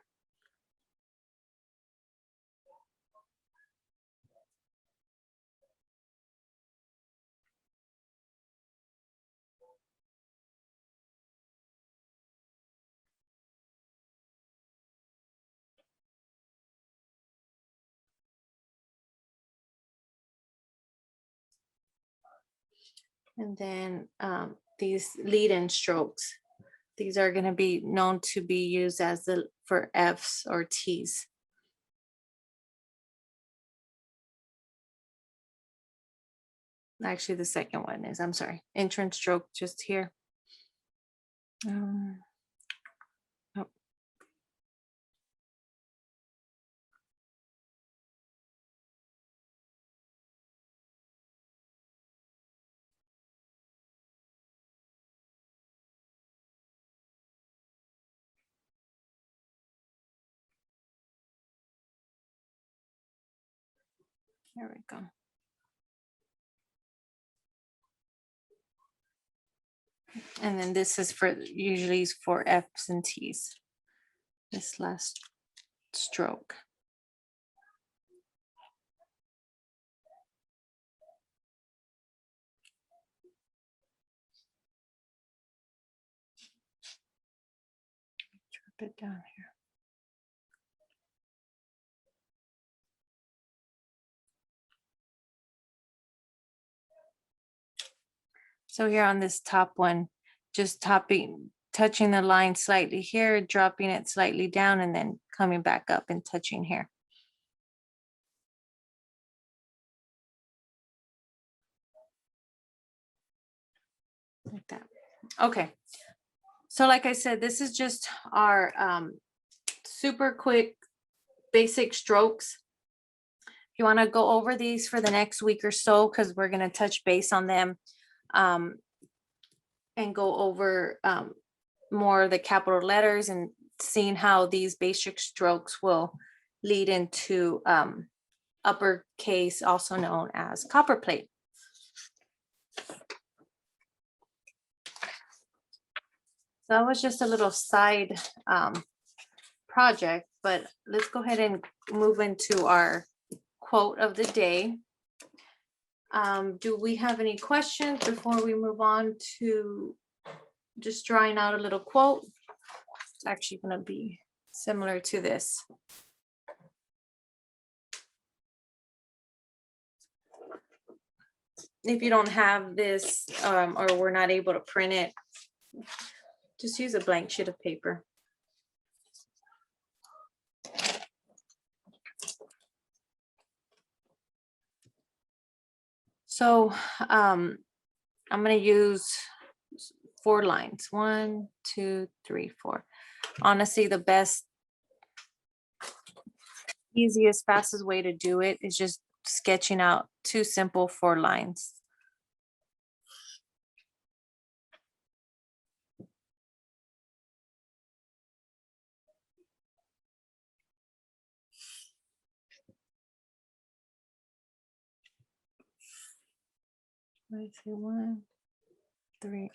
And then these lead-in strokes. These are going to be known to be used as for Fs or Ts. Actually, the second one is, I'm sorry, entrance stroke just here. Oh. There we go. And then this is for usually is for F's and T's. This last stroke. Drop it down here. So here on this top one, just touching the line slightly here, dropping it slightly down, and then coming back up and touching here. Like that. Okay. So like I said, this is just our super quick basic strokes. If you want to go over these for the next week or so, because we're going to touch base on them and go over more of the capital letters and seeing how these basic strokes will lead into uppercase, also known as copperplate. So that was just a little side project, but let's go ahead and move into our quote of the day. Do we have any questions before we move on to just drawing out a little quote? It's actually going to be similar to this. If you don't have this or we're not able to print it, just use a blank sheet of paper. So I'm going to use 4 lines. 1, 2, 3, 4. Honestly, the best, easiest, fastest way to do it is just sketching out 2 simple 4 lines. Let's see, 1, 3.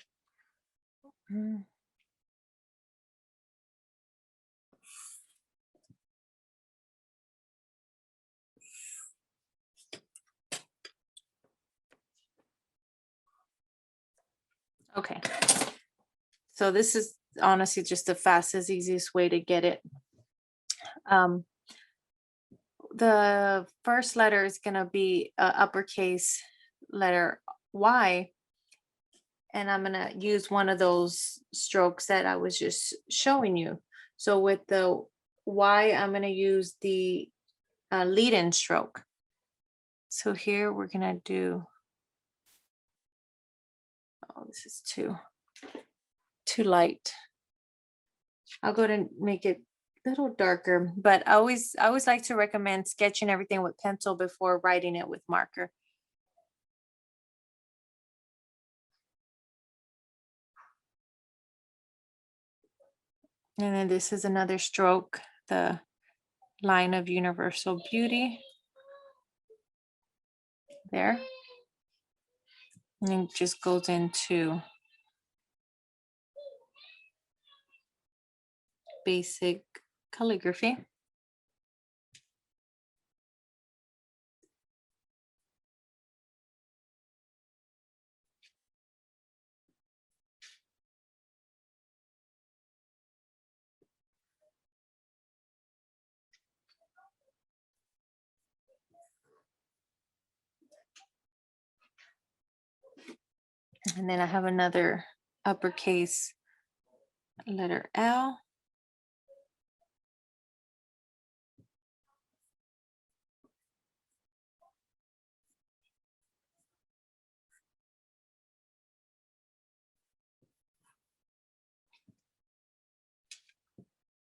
Okay. So this is honestly just the fastest, easiest way to get it. The first letter is going to be uppercase letter Y. And I'm going to use one of those strokes that I was just showing you. So with the Y, I'm going to use the lead-in stroke. So here we're going to do, oh, this is too light. I'll go ahead and make it a little darker, but I always like to recommend sketching everything with pencil before writing it with marker. And then this is another stroke, the line of universal beauty. There. And it just goes into basic calligraphy. And then I have another uppercase letter L.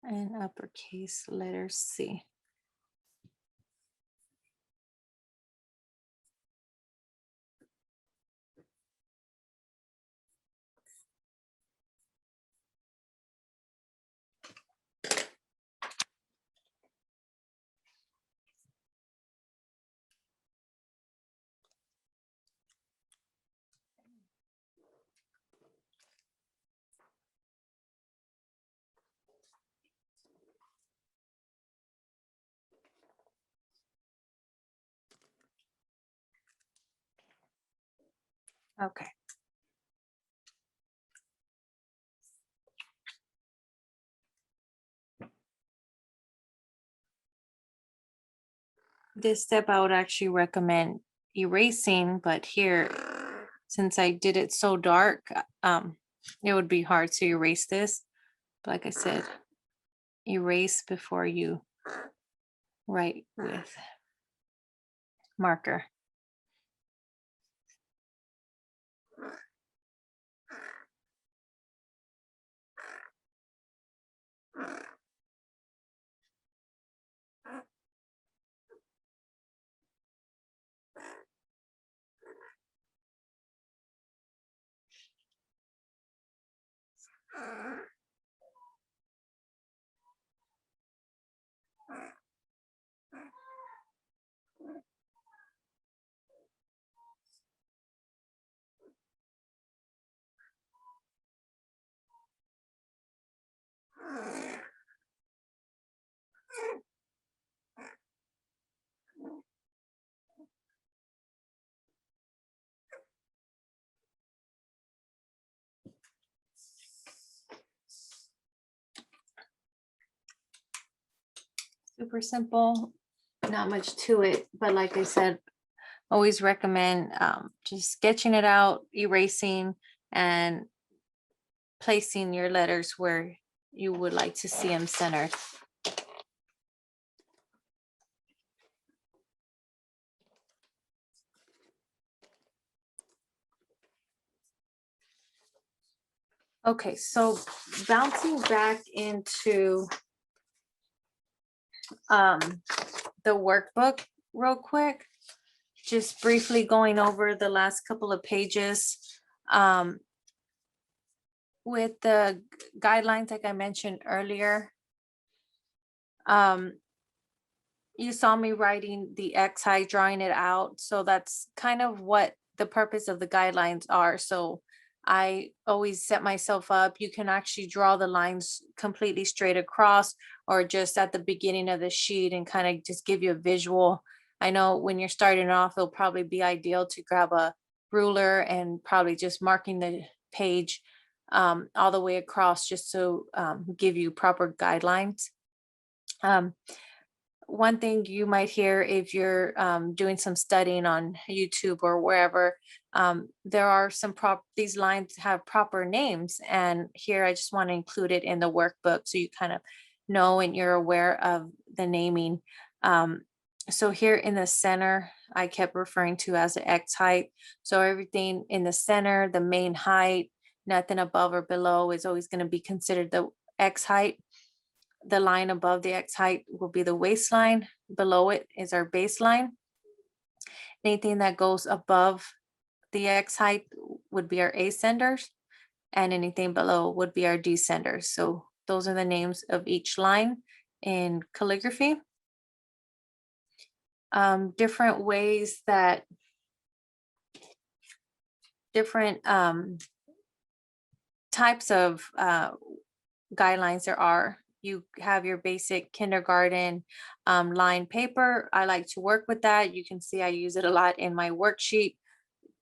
And uppercase letter C. Okay. This step I would actually recommend erasing, but here, since I did it so dark, it would be hard to erase this. But like I said, erase before you write with marker. Super simple, not much to it, but like I said, always recommend just sketching it out, erasing, and placing your letters where you would like to see them centered. Okay, so bouncing back into the workbook real quick, just briefly going over the last couple of pages. With the guidelines, like I mentioned earlier, you saw me writing the X height, drawing it out. So that's kind of what the purpose of the guidelines are. So I always set myself up. You can actually draw the lines completely straight across or just at the beginning of the sheet and kind of just give you a visual. I know when you're starting off, it'll probably be ideal to grab a ruler and probably just marking the page all the way across just to give you proper guidelines. One thing you might hear if you're doing some studying on YouTube or wherever, there are some these lines have proper names, and here I just want to include it in the workbook so you kind of know and you're aware of the naming. So here in the center, I kept referring to as the X height. So everything in the center, the main height, nothing above or below is always going to be considered the X height. The line above the X height will be the waistline. Below it is our baseline. Anything that goes above the X height would be our ascenders, and anything below would be our descenders. So those are the names of each line in calligraphy. Different ways that different types of guidelines there are. You have your basic kindergarten line paper. I like to work with that. You can see I use it a lot in my worksheet.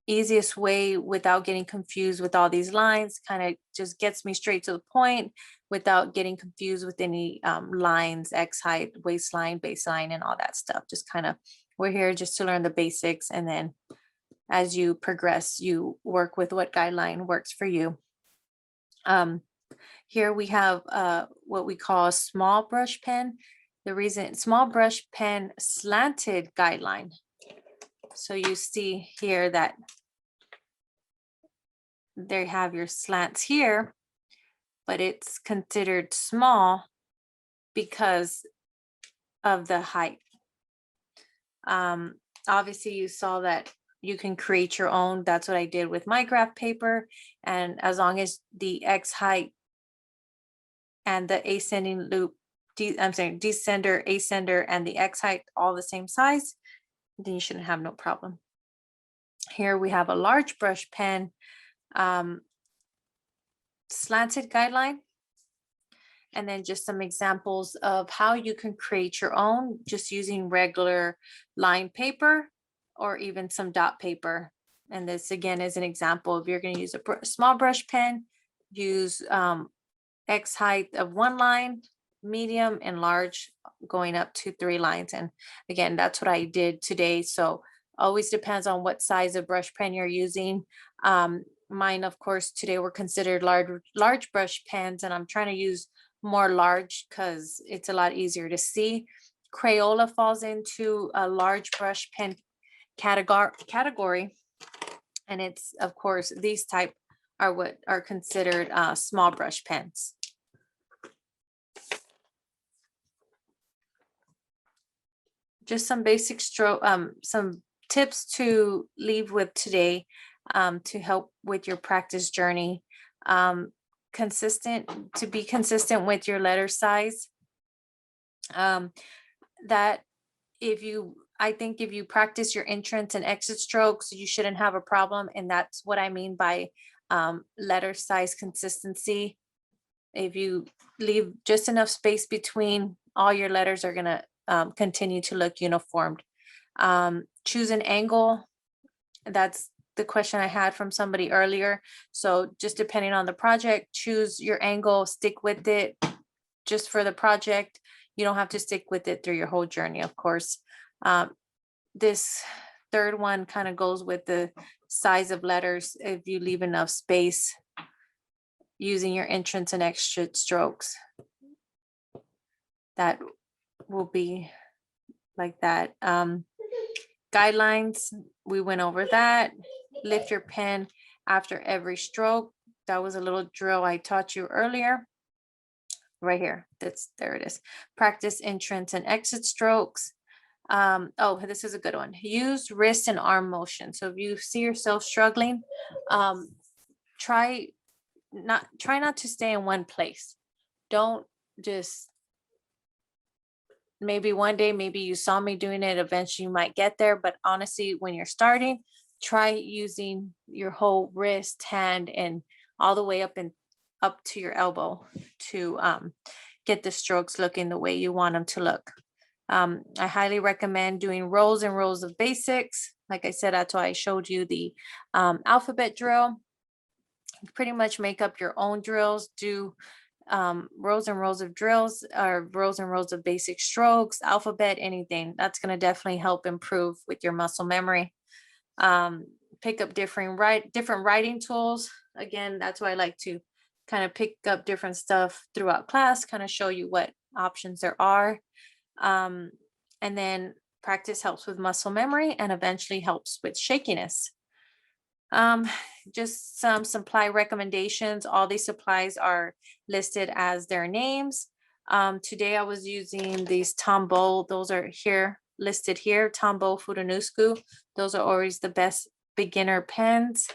Easiest way without getting confused with all these lines, kind of just gets me straight to the point without getting confused with any lines, X height, waistline, baseline, and all that stuff. Just kind of, we're here just to learn the basics, and then as you progress, you work with what guideline works for you. Here we have what we call a small brush pen. The reason small brush pen slanted guideline. So you see here that they have your slants here, but it's considered small because of the height. Obviously you saw that you can create your own. That's what I did with my graph paper. And as long as the X height and the ascending loop, descender, ascender, and the X height all the same size, then you shouldn't have no problem. Here we have a large brush pen, slanted guideline, and then just some examples of how you can create your own just using regular lined paper or even some dot paper. And this again is an example. If you're going to use a small brush pen, use X height of 1 line, medium, and large going up to 3 lines. And again, that's what I did today. So always depends on what size of brush pen you're using. Mine, of course, today were considered large brush pens, and I'm trying to use more large because it's a lot easier to see. Crayola falls into a large brush pen category, and it's, of course, these type are what are considered small brush pens. Just some basic stroke, some tips to leave with today to help with your practice journey. To be consistent with your letter size. That I think if you practice your entrance and exit strokes, you shouldn't have a problem. And that's what I mean by letter size consistency. If you leave just enough space between, all your letters are gonna continue to look uniformed. Choose an angle. That's the question I had from somebody earlier. So just depending on the project, choose your angle, stick with it just for the project. You don't have to stick with it through your whole journey, of course. This third one kind of goes with the size of letters. If you leave enough space using your entrance and exit strokes, that will be like that. Guidelines, we went over that. Lift your pen after every stroke. That was a little drill I taught you earlier. Right here, there it is. Practice entrance and exit strokes. Oh, this is a good one. Use wrist and arm motion. So if you see yourself struggling, try not to stay in one place. Don't just, maybe one day, maybe you saw me doing it, eventually you might get there. But honestly, when you're starting, try using your whole wrist, hand, and all the way up to your elbow to get the strokes looking the way you want them to look. I highly recommend doing rows and rows of basics. Like I said, that's why I showed you the alphabet drill. Pretty much make up your own drills. Do rows and rows of drills, or rows and rows of basic strokes, alphabet, anything. That's going to definitely help improve with your muscle memory. Pick up different writing tools. Again, that's why I like to kind of pick up different stuff throughout class, kind of show you what options there are. And then practice helps with muscle memory and eventually helps with shakiness. Just some supply recommendations. All these supplies are listed as their names. Today I was using these Tombow. Those are listed here. Tombow Fudanusku. Those are always the best beginner pens.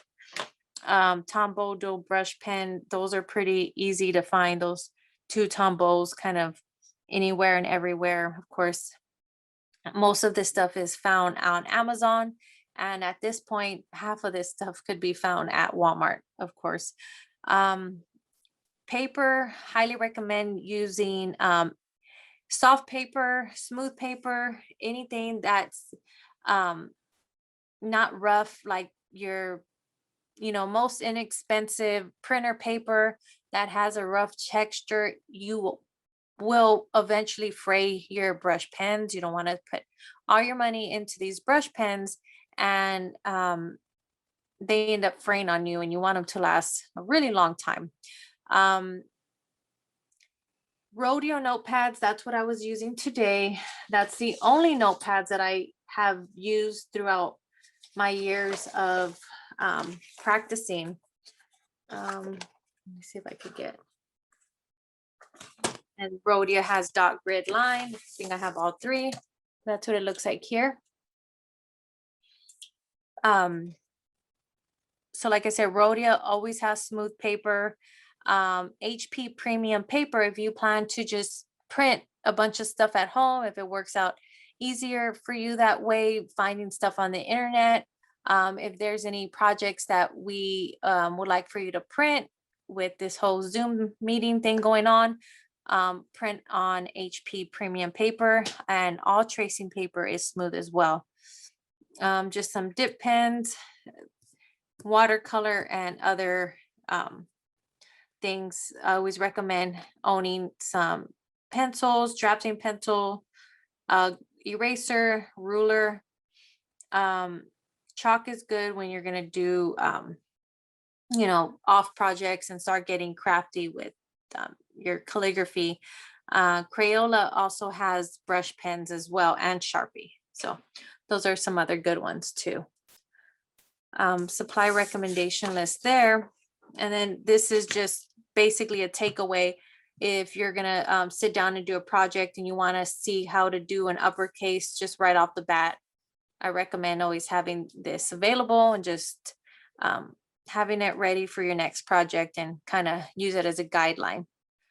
Tombow dual brush pen. Those are pretty easy to find. Those 2 Tombows kind of anywhere and everywhere. Of course, most of this stuff is found on Amazon. And at this point, half of this stuff could be found at Walmart, of course. Paper, highly recommend using soft paper, smooth paper, anything that's not rough, like your most inexpensive printer paper that has a rough texture. You will eventually fray your brush pens. You don't want to put all your money into these brush pens and they end up fraying on you and you want them to last a really long time. Rodeo notepads, that's what I was using today. That's the only notepads that I have used throughout my years of practicing. Let me see if I could get. And Rodeo has dot grid line. I think I have all three. That's what it looks like here. So like I said, Rodeo always has smooth paper. HP premium paper, if you plan to just print a bunch of stuff at home, if it works out easier for you that way, finding stuff on the internet. If there's any projects that we would like for you to print with this whole Zoom meeting thing going on, print on HP premium paper, and all tracing paper is smooth as well. Just some dip pens, watercolor, and other things. I always recommend owning some pencils, drafting pencil, eraser, ruler. Chalk is good when you're going to do, off projects and start getting crafty with your calligraphy. Crayola also has brush pens as well, and Sharpie. So those are some other good ones too. Supply recommendation list there. And then this is just basically a takeaway. If you're gonna sit down and do a project and you want to see how to do an uppercase just right off the bat, I recommend always having this available and just having it ready for your next project and kind of use it as a guideline.